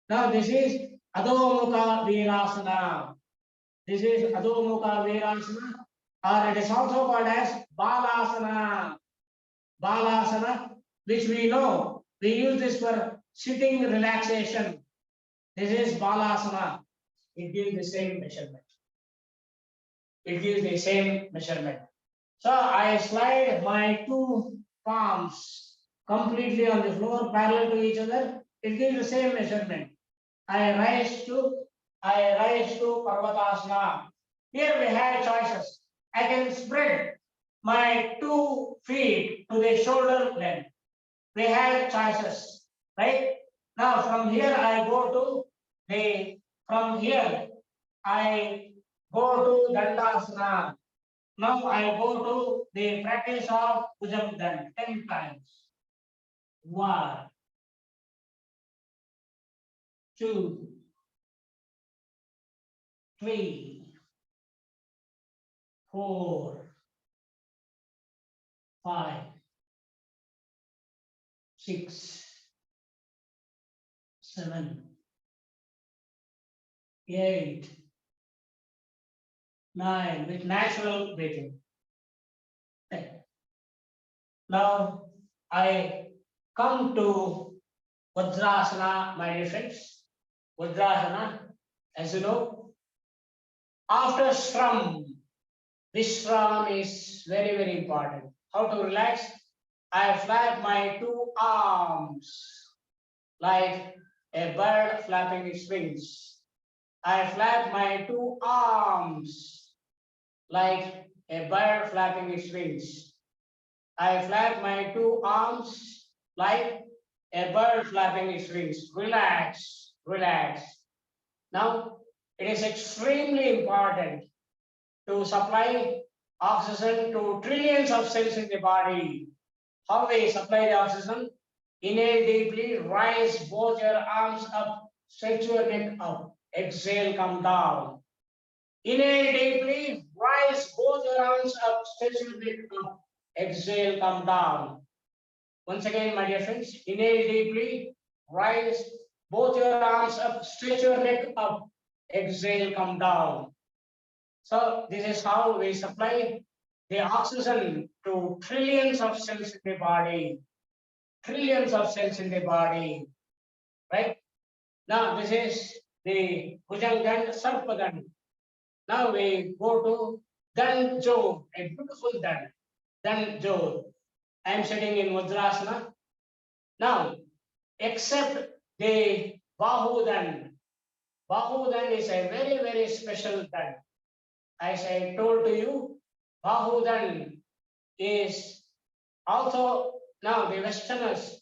Now this is Adho Mukha Virasana. This is Adho Mukha Virasana, or it is also called as Balasana. Balasana, which we know, we use this for sitting relaxation. This is Balasana. It gives the same measurement. it gives the same measurement. So I slide my two palms completely on the floor parallel to each other. It gives the same measurement. I rise to Parvatasana. Here we have choices. I can spread my 2 feet to the shoulder length. We have choices, right? Now from here I go to from here I go to Dandasana. Now I go to the practice of Bhujangdand 10 times. 1, 2, 3, 4, 5, 6, 7, 8, 9 with natural breathing. Okay. Now I come to Vajrasana, my dear friends. Vajrasana, as you know, after Shram, Vishram is very, very important. How to relax? I flap my 2 arms like a bird flapping its wings. I flap my 2 arms like a bird flapping its wings. I flap my 2 arms like a bird flapping its wings. Relax, relax. Now, it is extremely important to supply oxygen to trillions of cells in the body. How we supply the oxygen? Inhale deeply, rise both your arms up, stretch your neck up. Exhale, come down. Inhale deeply, rise both your arms up, stretch your neck up. Exhale, come down. Once again, my dear friends, inhale deeply, rise both your arms up, stretch your neck up. Exhale, come down. So this is how we supply the oxygen to trillions of cells in the body. Trillions of cells in the body, right? Now this is the Bhujangdand Sarpadand. Now we go to Danjo, a beautiful Dand. Danjo. I am sitting in Vajrasana. Now, except the Bahudan. Bahudan is a very, very special Dand. As I told to you, Bahudan is also, now the Westerners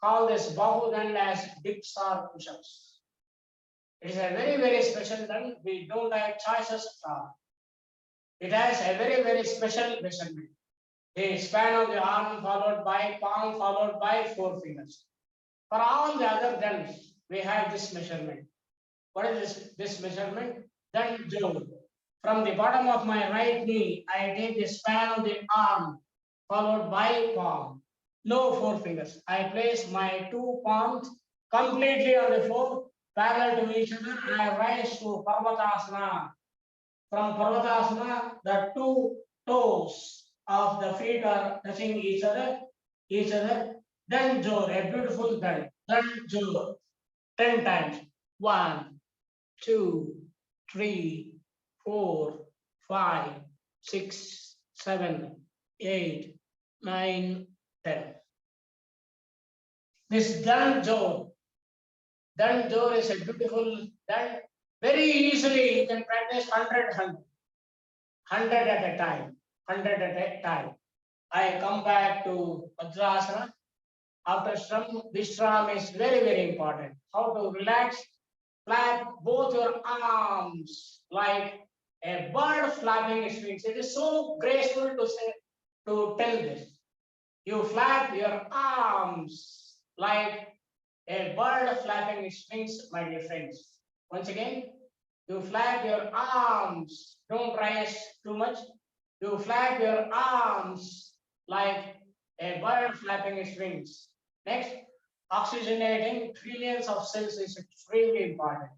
call this Bahudan as dips or push-ups. It is a very, very special Dand. We don't have choices at all. It has a very, very special measurement. The span of the arm followed by palm followed by 4 fingers. For all the other Dands, we have this measurement. What is this measurement? Dand Jo. From the bottom of my right knee, I take the span of the arm followed by palm. No 4 fingers. I place my 2 palms completely on the floor, parallel to each other. I rise to Parvatasana. From Parvatasana, the 2 toes of the feet are touching each other. Then Jor, a beautiful Dand. Then Jor, 10 times. 1, 2, 3, 4, 5, 6, 7, 8, 9, 10. This Dand Jor is a beautiful Dand. Very easily you can practice 100 at a time. 100 at a time. I come back to Vajrasana. After Shram, Vishram is very, very important. How to relax? Flap both your arms like a bird flapping its wings. It is so graceful to tell this. You flap your arms like a bird flapping its wings, my dear friends. Once again, you flap your arms. Don't rise too much. You flap your arms like a bird flapping its wings. Next, oxygenating trillions of cells is extremely important.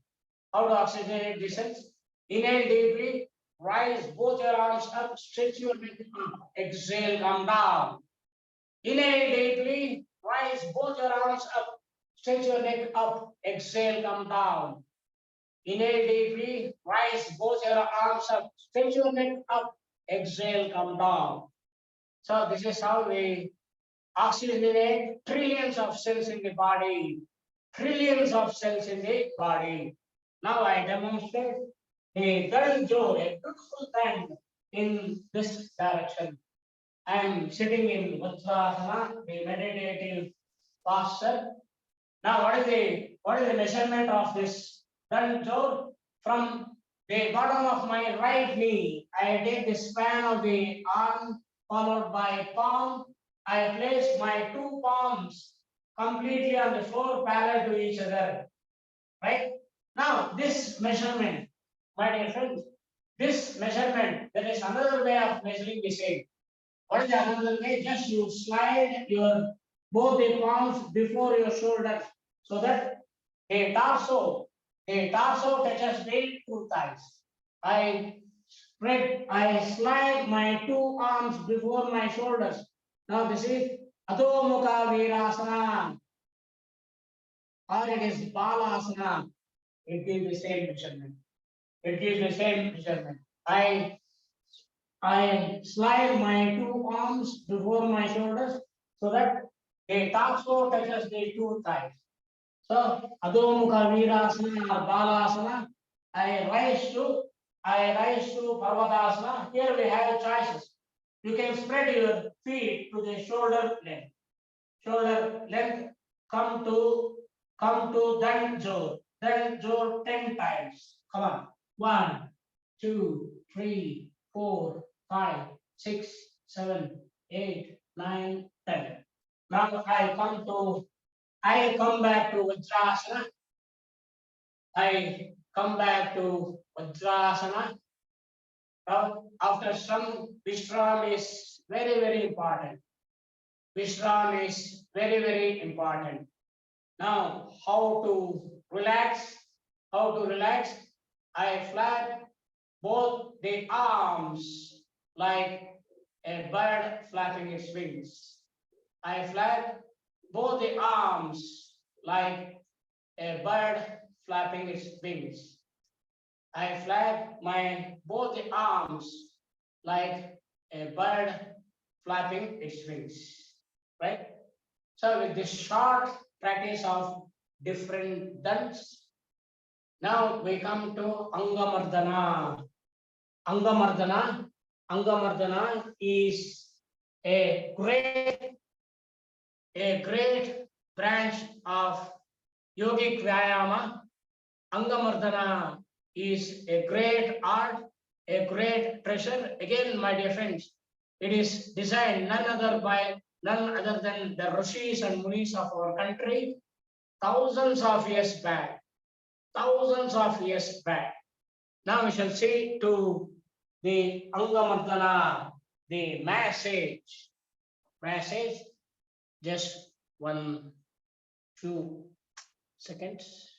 How to oxygenate the cells? Inhale deeply, rise both your arms up, stretch your neck up, exhale, come down. Inhale deeply, rise both your arms up, stretch your neck up, exhale, come down. Inhale deeply, rise both your arms up, stretch your neck up, exhale, come down. So this is how we oxygenate trillions of cells in the body. Trillions of cells in the body. Now I demonstrate a third jaw, a beautiful bend in this direction. I am sitting in Vajrasana, the meditative posture. Now what is the measurement of this third jaw? From the bottom of my right knee, I take the span of the arm followed by palm. I place my two palms completely on the floor parallel to each other. Right? Now, this measurement, my dear friends, this measurement, there is another way of measuring the same. What is the another way? Just you slide your both the palms before your shoulders so that the torso touches the two thighs. I slide my two arms before my shoulders. Now this is Adho Mukha Virasana, or it is Balasana. It gives the same measurement. It gives the same measurement. I slide my two arms before my shoulders so that the torso touches the two thighs. So Adho Mukha Virasana or Balasana. I rise to Parvatasana. Here we have choices. You can spread your feet to the shoulder length. Shoulder length. Come to Danjo. Danjo 10 times. Come on. 1, 2, 3, 4, 5, 6, 7, 8, 9, 10. Now I come back to Vajrasana. I come back to Vajrasana. Now, after some Vishram is very, very important. Vishram is very, very important. Now, how to relax? How to relax? I flap both the arms like a bird flapping its wings. I flap both the arms like a bird flapping its wings. I flap my both the arms like a bird flapping its wings. Right? So with this short practice of different dance, now we come to Anga Mardana. Anga Mardana. Anga Mardana is a great branch of yogic Vyayama. Anga Mardana is a great art, a great treasure. Again, my dear friends, it is designed none other than the Rishis and Munis of our country, thousands of years back. Thousands of years back. Now we shall see to the Anga Mardana, the message. Message, just 1, 2 seconds.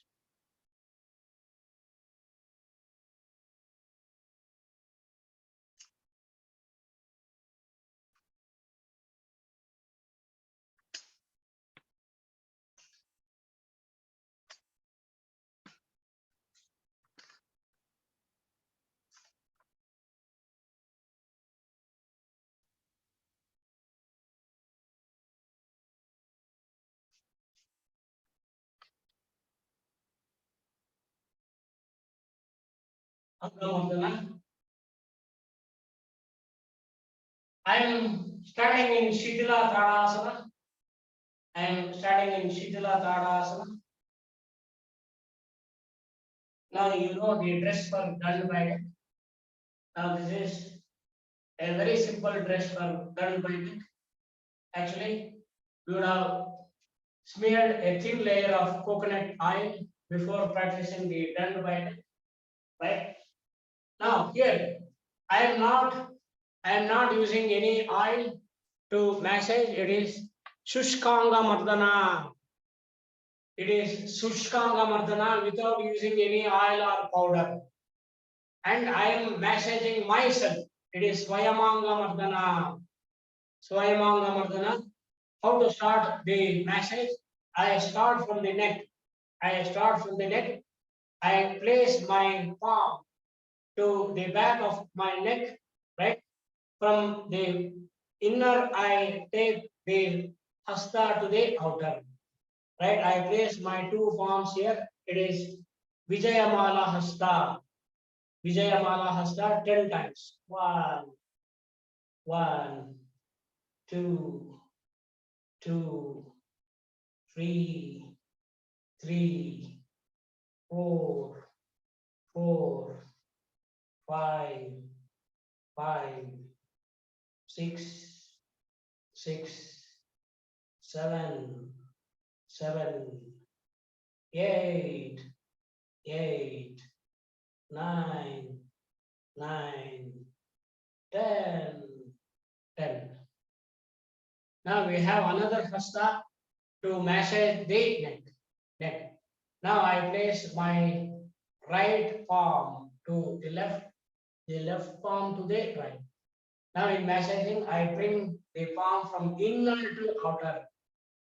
Anga Mardana. I am standing in Shitila Tadasana. I am standing in Shitila Tadasana. Now you know the dress for done by it. Now this is a very simple dress for done by it. Actually, we would have smeared a thin layer of coconut oil before practicing the done by it. Right? Now here, I am not using any oil to massage. It is Shushkanga Mardana. It is Shushkanga Mardana without using any oil or powder. And I am massaging myself. It is Vyayama Mardana. Vyayama Mardana. How to start the massage? I start from the neck. I start from the neck. I place my palm to the back of my neck, right? From the inner, I take the hasta to the outer, right? I place my two palms here. It is Vyayama hasta. Vyayama hasta 10 times. One, two, three, four, five, six, seven, eight, nine, 10. Now we have another hasta to massage the neck. Now I place my right palm to the left palm to the right. Now in massaging, I bring the palm from inner to outer.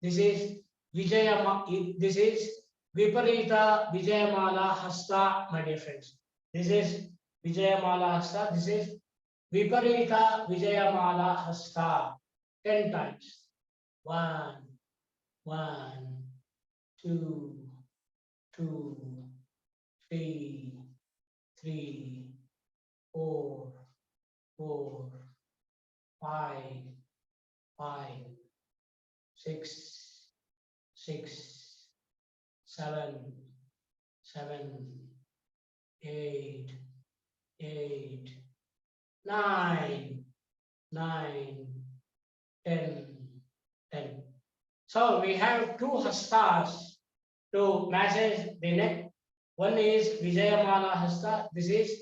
This is Vijayama. This is Viparita Vijayamala Hasta, my dear friends. This is Vijayamala Hasta. This is Viparita Vijayamala Hasta. 10 times. One, two, three, four, five, six, seven, eight, nine, 10. So we have two hastas to massage the neck. One is Vijayamala hasta. This is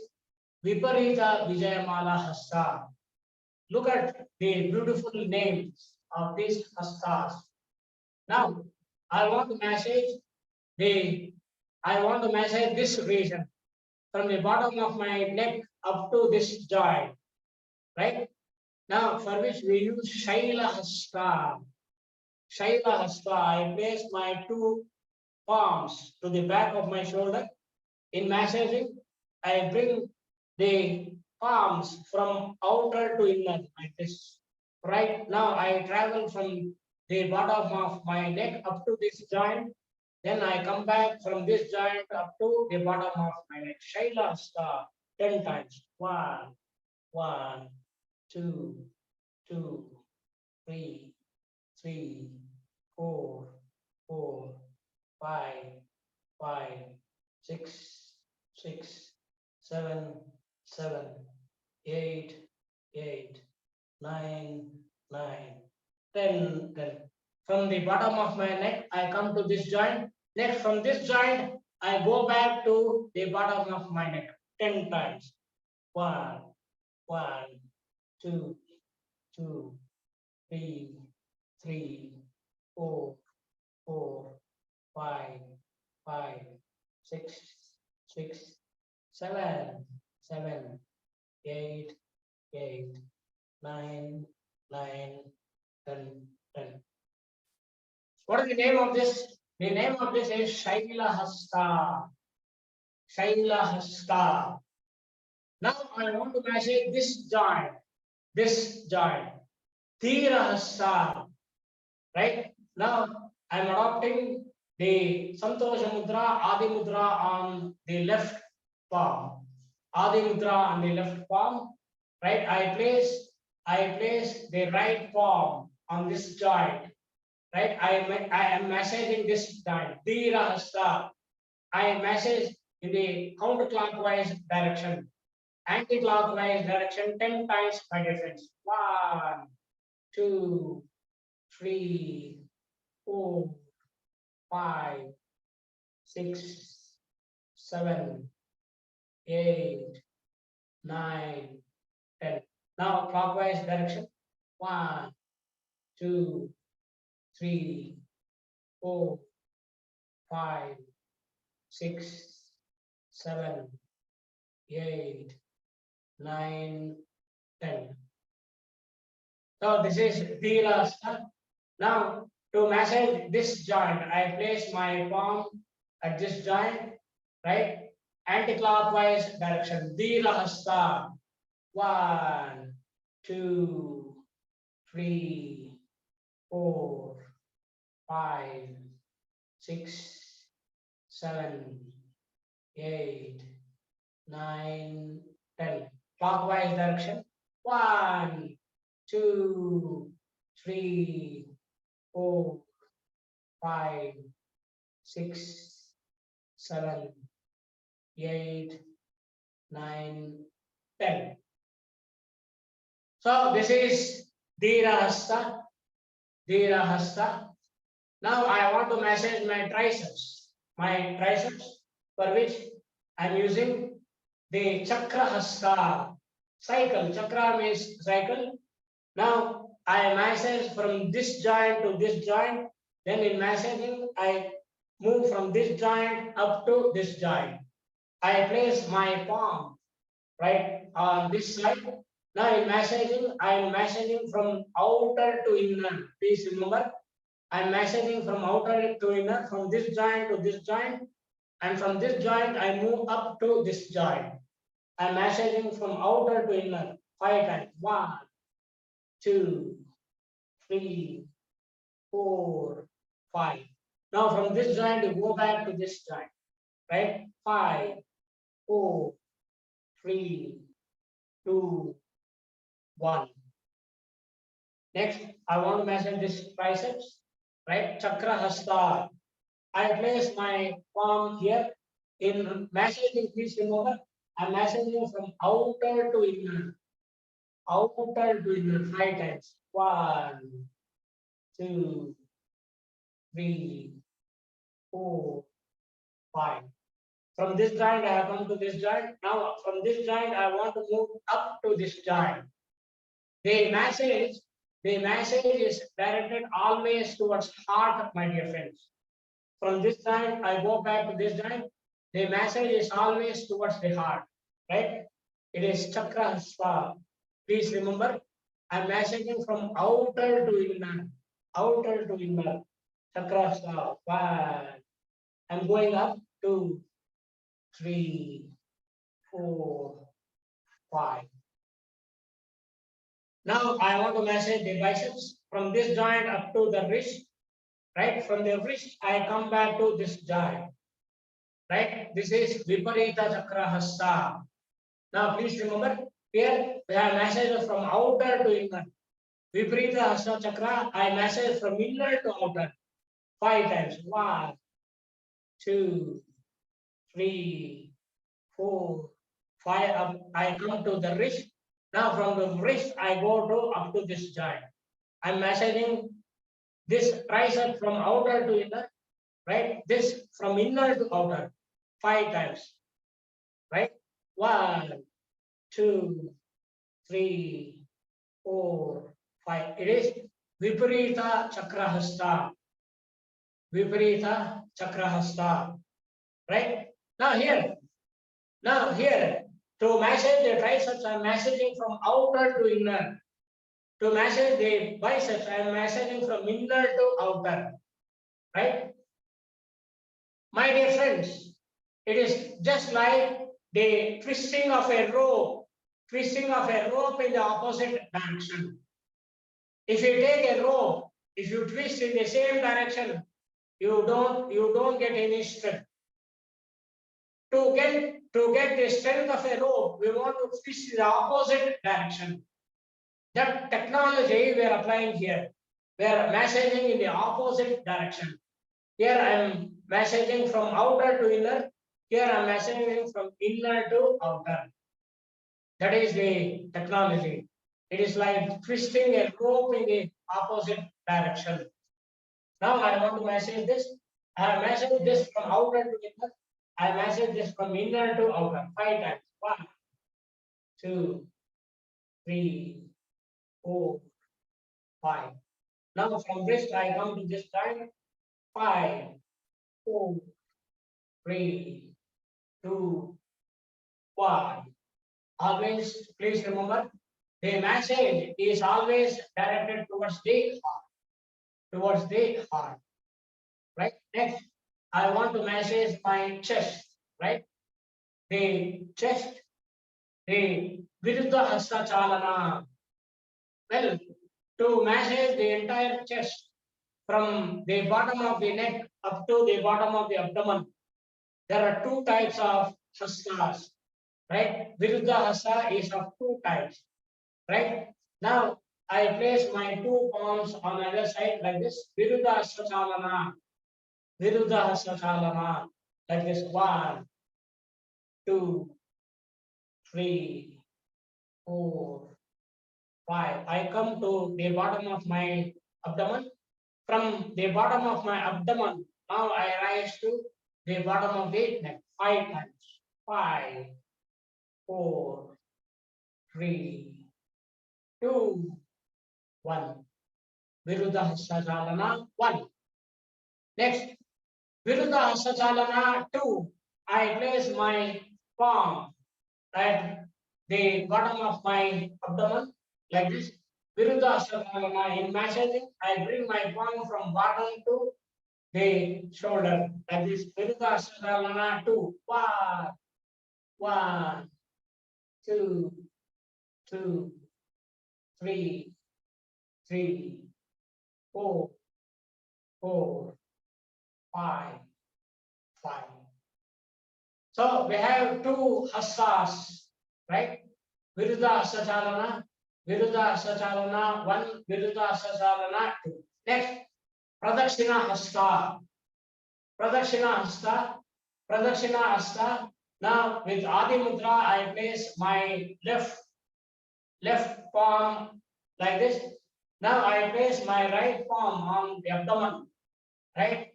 Viparita Vijayamala hasta. Look at the beautiful names of these hastas. Now, I want to massage this region from the bottom of my neck up to this joint, right? Now, for which we use Shaila Hasta. Shaila Hasta, I place my two palms to the back of my shoulder. In massaging, I bring the palms from outer to inner like this. Right now, I travel from the bottom of my neck up to this joint. Then I come back from this joint up to the bottom of my neck. Shaila Hasta 10 times. One, two, three, four, five, six, seven, eight, nine, 10. From the bottom of my neck, I come to this joint. Next, from this joint, I go back to the bottom of my neck 10 times. One, two, three, four, five, six, seven, eight, nine, 10. What is the name of this? The name of this is Shaila Hasta. Shaila Hasta. Now I want to massage this joint. Tira Hasta. Right? Now I'm adopting the Santosha Mudra, Adi Mudra on the left palm. Adi Mudra on the left palm. Right? I place the right palm on this joint. Right? I am massaging this joint. Dira Hasta. I massage in the counterclockwise direction. Anti-clockwise direction 10 times by difference. One, two, three, four, five, six, seven, eight, nine, 10. Now clockwise direction. One, two, three, four, five, six, seven, eight, nine, 10. So this is Dhirasta. Now to massage this joint, I place my palm at this joint. right? Anti-clockwise direction. Dira hasta. 1, 2, 3, 4, 5, 6, 7, 8, 9, 10. Clockwise direction. 1, 2, 3, 4, 5, 6, 7, 8, 9, 10. So this is Dira Hasta. Dira Hasta. Now I want to massage my triceps. My triceps, for which I'm using the Chakra Hasta cycle. Chakra means cycle. Now I massage from this joint to this joint. Then in massaging, I move from this joint up to this joint. I place my palm right on this side. Now in massaging, I am massaging from outer to inner. Please remember, I am massaging from outer to inner, from this joint to this joint, and from this joint I move up to this joint. I am massaging from outer to inner 5 times. 1, 2, 3, 4, 5. Now from this joint you go back to this joint, right? 5, 4, 3, 2, 1. Next, I want to massage this triceps, right? Chakra hasta. I place my palm here. In massaging, please remember, I'm massaging from outer to inner. Outer to inner 5 times. 1, 2, 3, 4, 5. From this joint, I have come to this joint. Now, from this joint, I want to move up to this joint. The message is directed always towards heart, my dear friends. From this joint, I go back to this joint. The message is always towards the heart, right? It is chakra hasta. Please remember, I'm messaging from outer to inner. Outer to inner. Chakra hasta. 1. I'm going up. 2, 3, 4, 5. Now I want to massage the biceps from this joint up to the wrist, right? From the wrist, I come back to this joint, right? This is Viparita Chakra Hasta. Now please remember, here we have massage from outer to inner. Viparita Hasta Chakra, I massage from inner to outer 5 times. 1, 2, 3, 4, 5. Up, I come to the wrist. Now from the wrist, I go to up to this joint. I'm massaging this tricep from outer to inner, right? This from inner to outer 5 times, right? 1, 2, 3, 4, 5. It is Viparita Chakrahasta. Viparita Chakrahasta, right? Now here, to massage the triceps, I'm massaging from outer to inner. To massage the biceps, I am massaging from inner to outer, right? My dear friends, it is just like the twisting of a rope, twisting of a rope in the opposite direction. If you take a rope, if you twist in the same direction, you don't get any strength. To get the strength of a rope, we want to twist in the opposite direction. That technology we are applying here. We are massaging in the opposite direction. Here I am massaging from outer to inner. Here I am massaging from inner to outer. That is the technology. It is like twisting a rope in the opposite direction. Now I want to massage this. I have massaged this from outer to inner. I massage this from inner to outer 5 times. 1, 2, 3, 4, 5. Now from this I come to this time. 5, 4, 3, 2, 1. Always, please remember, the message is always directed towards the heart. Towards the heart. Right? Next, I want to massage my chest. right? The chest, the Viruddha Hasta Chalana. Well, to massage the entire chest from the bottom of the neck up to the bottom of the abdomen, there are two types of hastas, right? Viruddha Hasta is of two types, right? Now, I place my two palms on the other side like this. Viruddha Hasta Chalana. Viruddha Hasta Chalana. Like this. 1, 2, 3, 4, 5. I come to the bottom of my abdomen. From the bottom of my abdomen, now I rise to the bottom of the neck. 5 times. 5, 4, 3, 2, 1. Viruddha Hasta Chalana. 1. Next, Viruddha Hasta Chalana 2. I place my palm at the bottom of my abdomen like this. Viruddha Hasta Chalana. In massaging, I bring my palm from bottom to the shoulder like this. Viruddha Hasta Chalana 2. 1, 1, 2, 2, 3, 3, 4, 4, 5, 5. So we have two hastas, right? Viruddha Hasta Chalana, Viruddha Hasta Chalana 1, Viruddha Hasta Chalana 2. Next, Pradakshina Hasta. Pradakshina Hasta, Pradakshina Hasta. Now with Adi Mudra, I place my left palm like this. Now I place my right palm on the abdomen, right?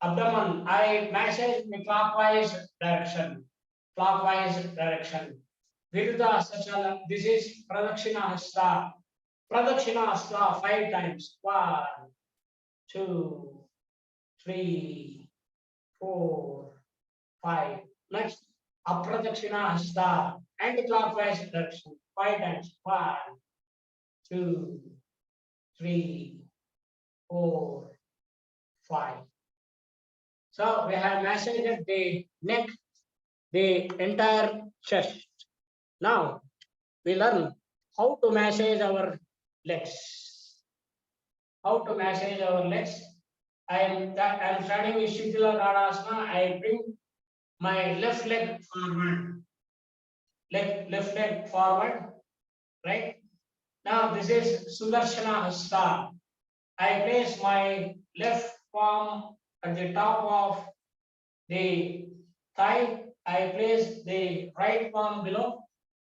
Abdomen. I massage in the clockwise direction. Clockwise direction. Viruddha Hasta. This is Pradakshina Hasta. Pradakshina Hasta 5 times. 1, 2, 3, 4, 5. Next, Apradakshina Hasta. Anti-clockwise direction. 5 times. 1, 2, 3, 4, 5. So we have massaged the neck, the entire chest. Now we learn how to massage our legs. How to massage our legs. I am starting with Shitila Tadasana. I bring my left leg forward. Left leg forward. Right? Now this is Sudarshana Hasta. I place my left palm at the top of the thigh. I place the right palm below.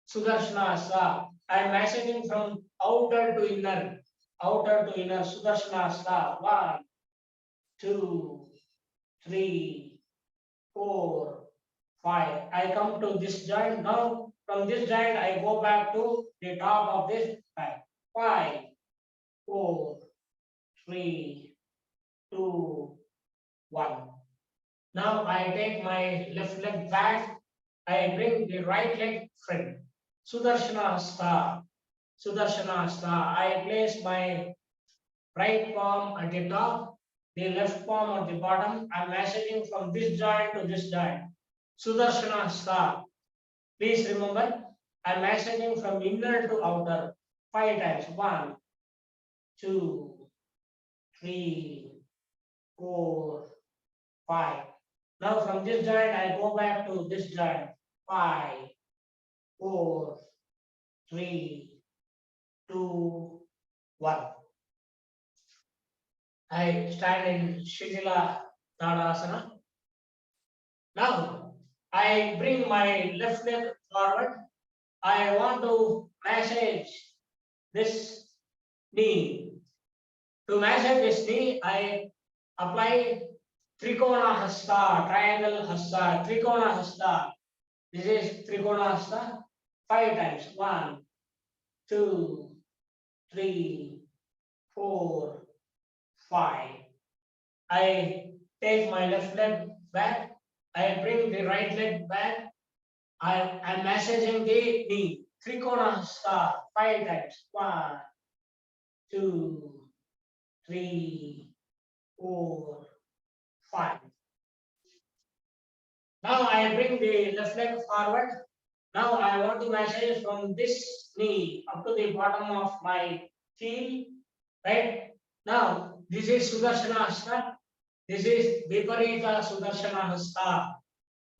Sudarshana Hasta. I am massaging from outer to inner. Outer to inner. Sudarshana Hasta. 1, 2, 3, 4, 5. I come to this joint. Now from this joint, I go back to the top of this thigh. 5, 4, 3, 2, 1. Now I take my left leg back. I bring the right leg front. Sudarshana Hasta. Sudarshana Hasta. I place my right palm at the top, the left palm at the bottom. I'm massaging from this joint to this joint. Sudarshana Hasta. Please remember, I'm massaging from inner to outer 5 times. 1, 2, 3, 4, 5. Now from this joint, I go back to this joint. 5, 4, 3, 2, 1. I stand in Shitila Tadasana. Now I bring my left leg forward. I want to massage this knee. To massage this knee, I apply Trikona Hasta, triangle Hasta, Trikona Hasta. This is Trikona Hasta 5 times. 1, 2, 3, 4, 5. I take my left leg back. I bring the right leg back. I am massaging the knee. Trikona Hasta 5 times. 1, 2, 3, 4, 5. Now I bring the left leg forward. Now I want to massage from this knee up to the bottom of my heel. Right? Now this is Sudarshana Hasta. This is Viparita Sudarshana Hasta.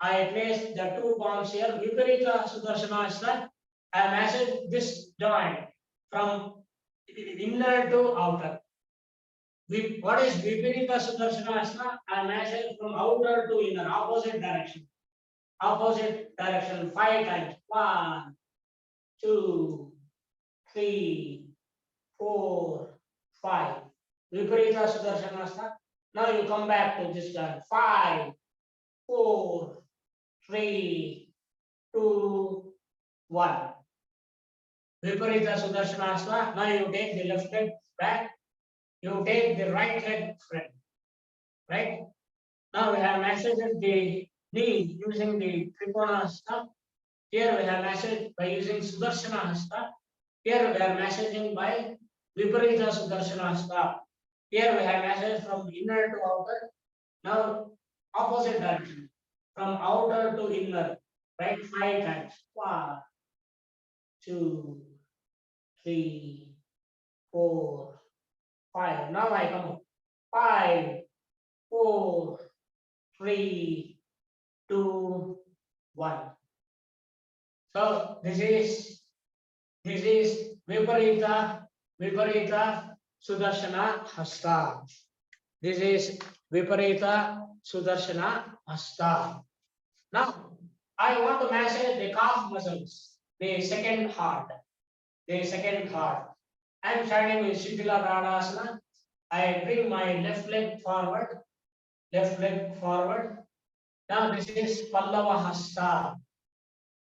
I place the two palms here. Viparita Sudarshana Hasta. I massage this joint from inner to outer. What is Viparita Sudarshana Hasta? I massage from outer to inner, opposite direction. Opposite direction 5 times. 1, 2, 3, 4, 5. Viparita Sudarshanasana. Now you come back to this joint. 5, 4, 3, 2, 1. Viparita Sudarshanasana. Now you take the left leg back. You take the right leg front. Right? Now we have massaged the knee using the Trikona Hasta. Here we have massaged by using Sudarshana Hasta. Here we are massaging by Viparita Sudarshana Hasta. Here we have massage from inner to outer. Now opposite direction. From outer to inner. Right? 5 times. 1, 2, 3, 4, 5. Now I come up. 5, 4, 3, 2, 1. So this is Viparita Sudarshana Hasta. This is Viparita Sudarshana Hasta. Now I want to massage the calf muscles, the second heart. I am standing with Shitila Radhasana. I bring my left leg forward. Now this is Pallava Hasta.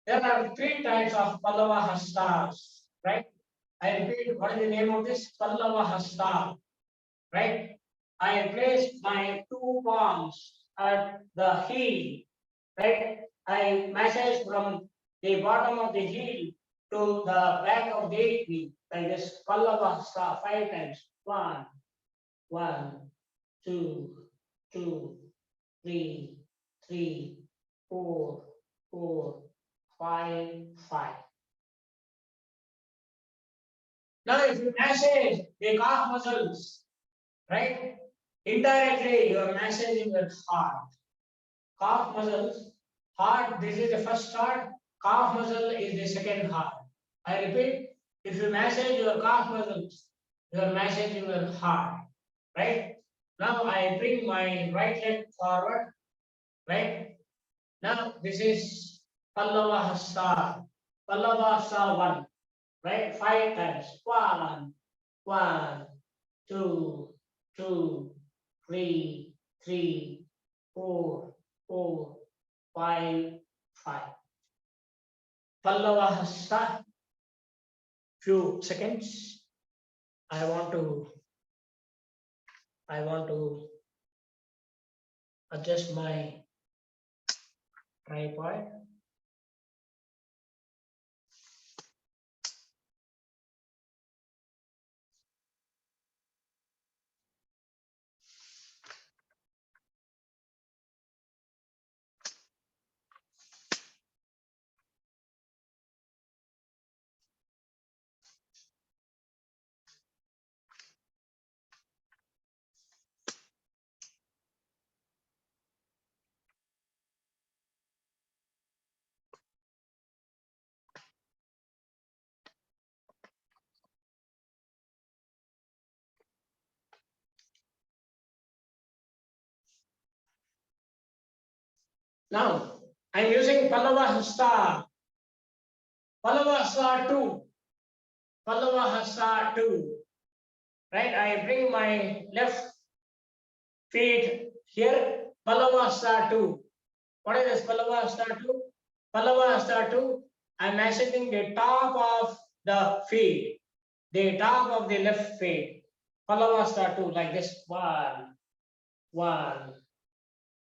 There are 3 types of Pallava Hastas, right? I repeat, what is the name of this? Pallava Hasta, right? I place my 2 palms at the heel, right? I massage from the bottom of the heel to the back of the knee, like this. Pallava Hasta 5 times. 1, 2, 3, 4, 5, 5. Now, if you massage the calf muscles, right? Indirectly, you are massaging your heart. Calf muscles, heart, this is the first heart. Calf muscle is the second heart. I repeat, if you massage your calf muscles, you are massaging your heart, right? Now, I bring my right leg forward, right? Now, this is Pallava Hasta. Pallava Hasta 1, right? 5 times. 1, 2, 3, 4, 5, 5. Pallava Hasta. Few seconds. I want to adjust my tripod. Now, I'm using Pallava Hasta. Pallava Hasta 2. Pallava Hasta 2. Right? I bring my left feet here. Pallava Hasta 2. What is this Pallava Hasta 2? Pallava Hasta 2. I'm massaging the top of the feet. The top of the left feet. Pallava Hasta 2, like this. 1,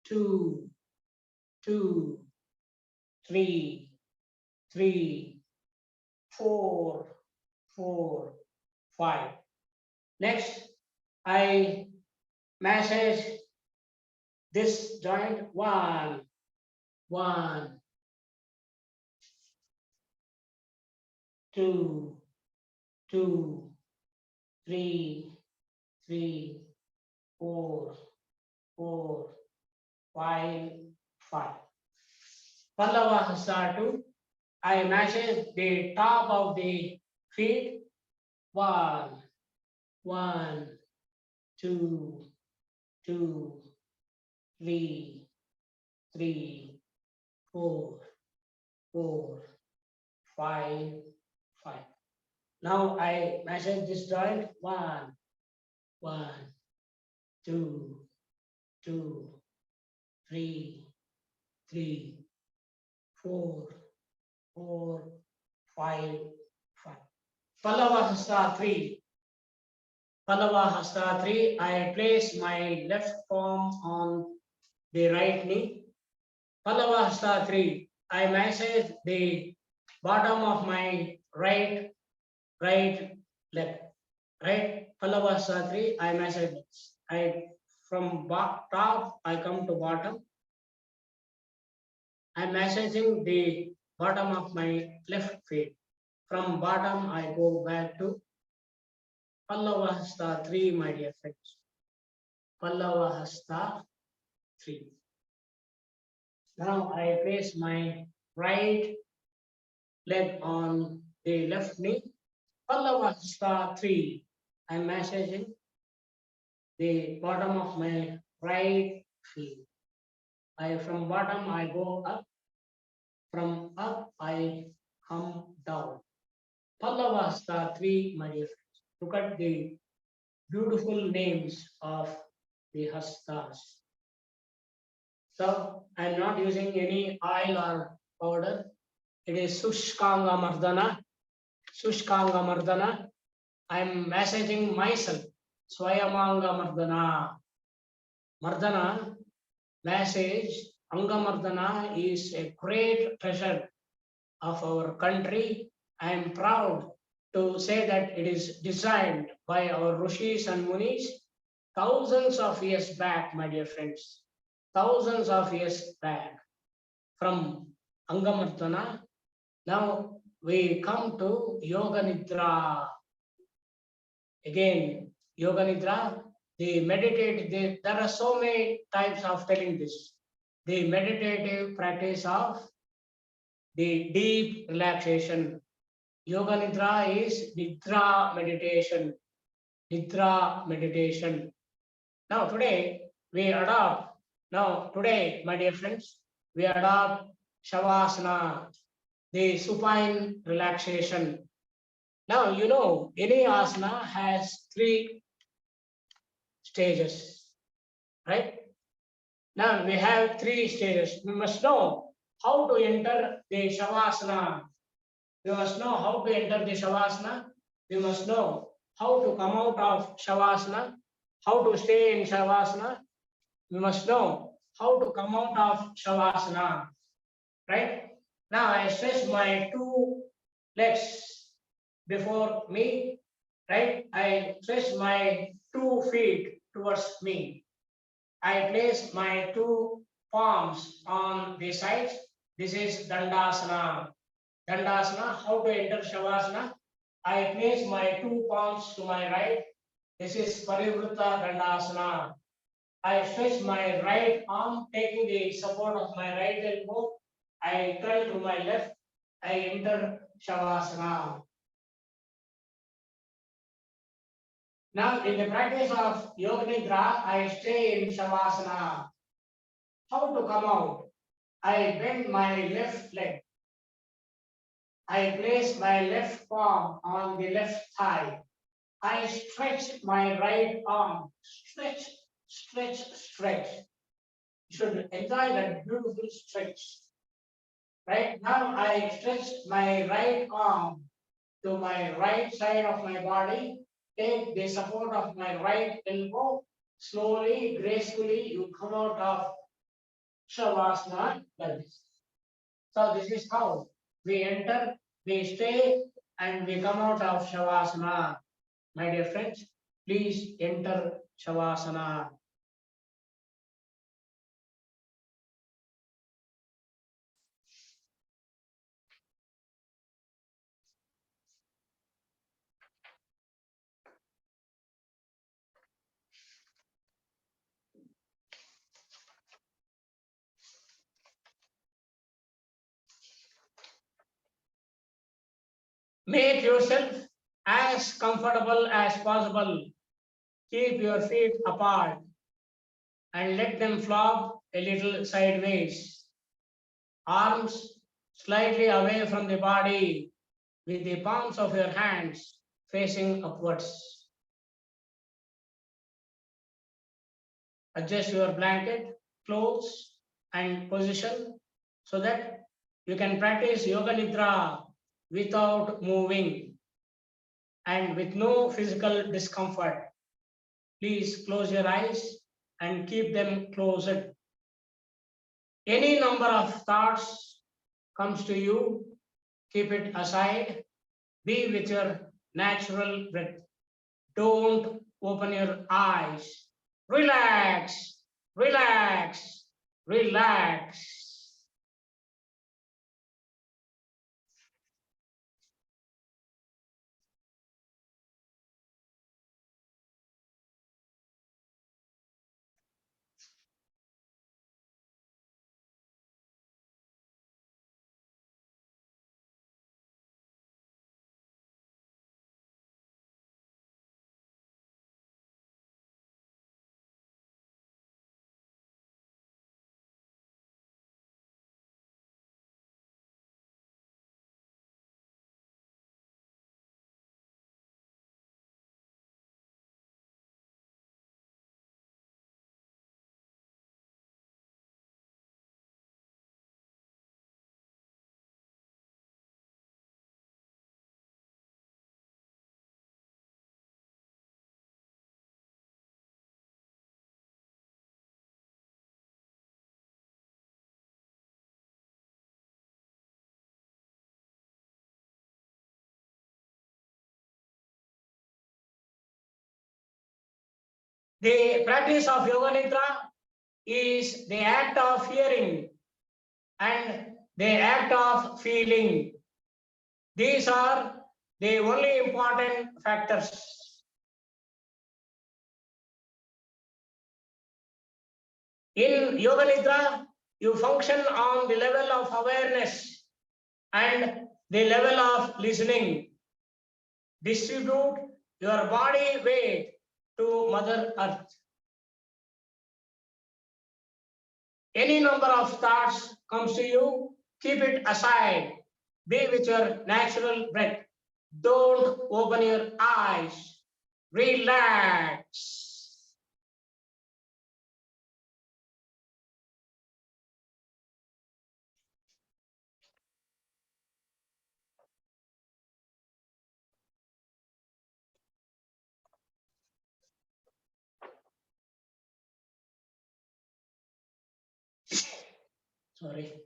2, 3, 4, 5. Next, I massage this joint. 1, 1, 2, 2, 3, 3, 4, 4, 5, 5. Pallava Hasta 2. I massage the top of the feet. 1, 1, 2, 2, 3, 3, 4, 4, 5, 5. Now I massage this joint. 1, 1, 2, 2, 3, 3, 4, 4, 5, 5. Pallava Hasta 3. Pallava Hasta 3. I place my left palm on the right knee. Pallava Hasta 3. I massage the bottom of my right leg. Right? Pallava Hasta 3. I massage this. From top I come to bottom. I'm massaging the bottom of my left feet. From bottom I go back to Pallava Hasta 3, my dear friends. Pallava Hasta 3. Now I place my right leg on the left knee. Pallava Hasta 3. I'm massaging the bottom of my right feet. From bottom I go up. From up I come down. Pallava Hasta 3, my dear friends. Look at the beautiful names of the hastas. So I'm not using any oil or powder. It is Sushkanga Mardana. Sushkanga Mardana. I'm massaging myself. Swayamanga Mardana. Mardana massage. Anga Mardana is a great treasure of our country. I am proud to say that it is designed by our Rishis and Munis thousands of years back, my dear friends. Thousands of years back from Anga Mardana. Now we come to Yoga Nidra. Again, Yoga Nidra, there are so many types of telling this. The meditative practice of the deep relaxation. Yoga Nidra is Nidra meditation. Nidra meditation. Now today, my dear friends, we adopt Shavasana, the supine relaxation. Now, you know, any asana has 3 stages, right? Now, we have 3 stages. We must know how to enter the Shavasana. We must know how to enter the Shavasana. We must know how to come out of Shavasana, how to stay in Shavasana. We must know how to come out of Shavasana, right? Now I stretch my 2 legs before me, right? I stretch my 2 feet towards me. I place my 2 palms on the sides. This is Dandasana. Dandasana, how to enter Shavasana? I place my 2 palms to my right. This is Parivritta Dandasana. I stretch my right arm, taking the support of my right elbow. I turn to my left. I enter Shavasana. Now, in the practice of Yoga Nidra, I stay in Shavasana. How to come out? I bend my left leg. I place my left palm on the left thigh. I stretch my right arm. Stretch, stretch, stretch. You should enjoy that beautiful stretch. Right now, I stretch my right arm to my right side of my body. Take the support of my right elbow. Slowly, gracefully, you come out of Shavasana like this. So this is how we enter, we stay, and we come out of Shavasana. My dear friends, please enter Shavasana. Make yourself as comfortable as possible. Keep your feet apart and let them flop a little sideways. Arms slightly away from the body with the palms of your hands facing upwards. Adjust your blanket, clothes, and position so that you can practice Yoga Nidra without moving and with no physical discomfort. Please close your eyes and keep them closed. Any number of thoughts comes to you, keep it aside. Be with your natural breath. Don't open your eyes. Relax, relax, relax. The practice of Yoga Nidra is the act of hearing and the act of feeling. These are the only important factors. In Yoga Nidra, you function on the level of awareness and the level of listening. Distribute your body weight to Mother Earth. Any number of thoughts comes to you, keep it aside. Be with your natural breath. Don't open your eyes. Relax. Sorry.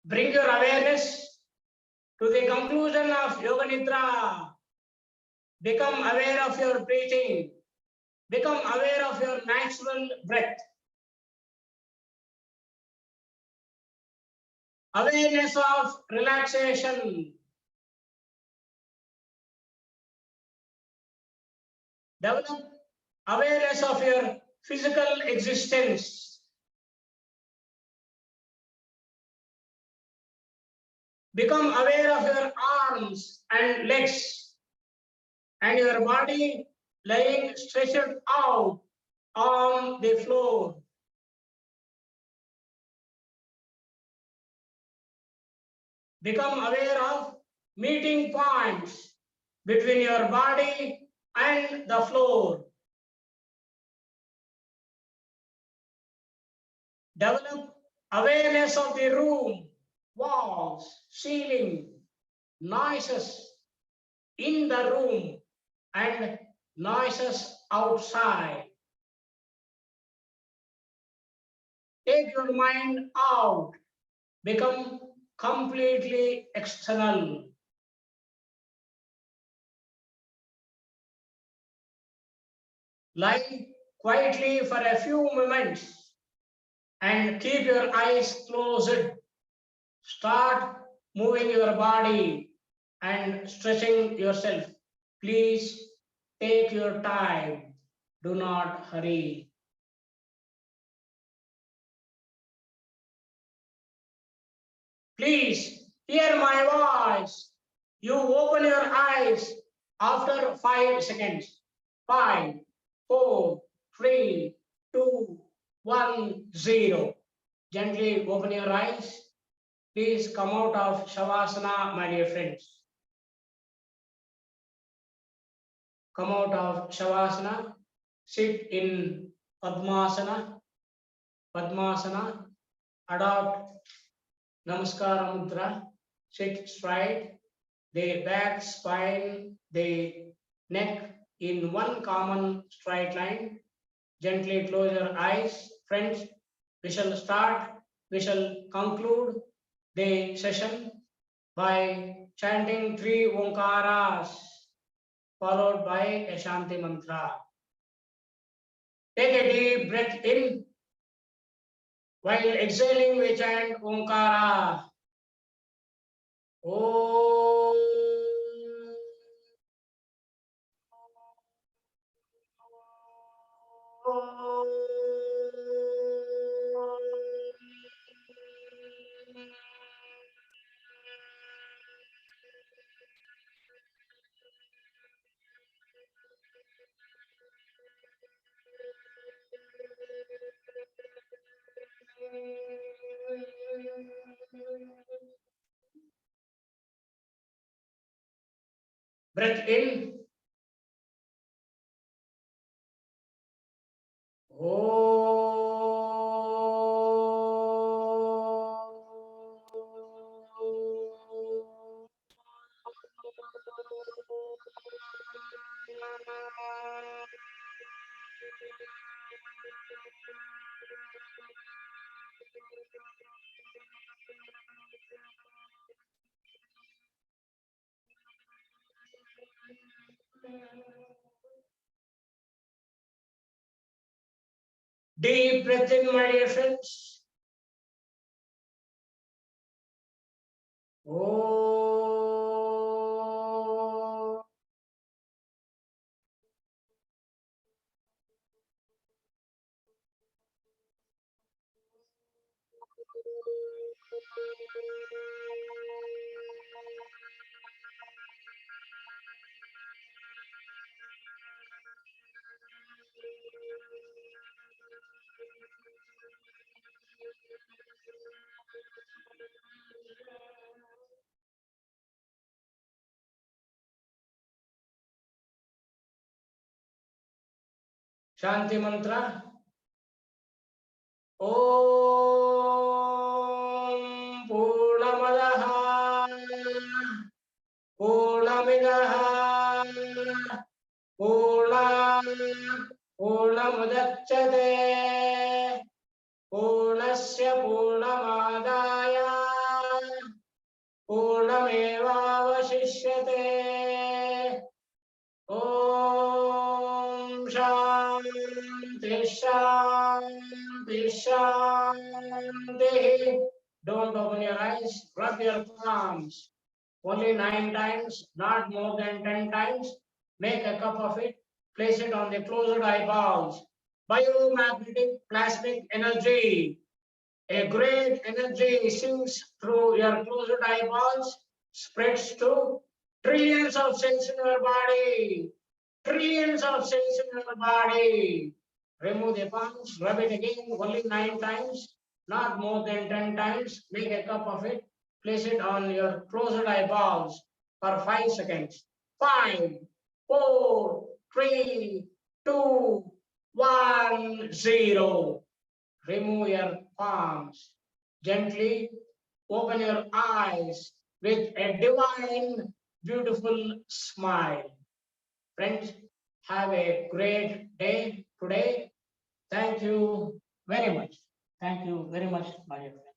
Bring your awareness to the conclusion of Yoga Nidra. Become aware of your breathing. Become aware of your natural breath. Awareness of relaxation. Develop awareness of your physical existence. Become aware of your arms and legs and your body lying stretched out on the floor. Become aware of meeting points between your body and the floor. Develop awareness of the room, walls, ceiling, noises in the room and noises outside. Take your mind out. Become completely external. Lie quietly for a few moments and keep your eyes closed. Start moving your body and stretching yourself. Please take your time. Do not hurry. Please hear my voice. You open your eyes after 5 seconds. 5, 4, 3, 2, 1, 0. Gently open your eyes. Please come out of Shavasana, my dear friends. Come out of Shavasana. Sit in Padmasana. Padmasana. Adopt Namaskara Mudra. Sit straight. The back, spine, the neck in one common straight line. Gently close your eyes. Friends, we shall start, we shall conclude the session by chanting 3 Omkaras followed by a Shanti mantra. Take a deep breath in. While exhaling, we chant Omkara. Om. Breath in. Deep breath in, my dear friends. Oh. Shanti mantra. Om Purnamadaha Purnamidaha Purnamudachyate Purnasya Purnamadaya Purnamevavashishyate. Om Shanti Shanti Shanti. Don't open your eyes, rub your palms. Only 9 times, not more than 10 times. Make a cup of it, place it on the closed eyeballs. Biomagnetic plasmic energy. A great energy sinks through your closed eyeballs, spreads to trillions of cells in your body. Trillions of cells in your body. Remove the palms, rub it again only 9 times, not more than 10 times. Make a cup of it, place it on your closed eyeballs for 5 seconds. 5, 4, 3, 2, 1, 0. Remove your palms. Gently open your eyes with a divine, beautiful smile. Friends, have a great day today. Thank you very much. Thank you very much, my dear friends.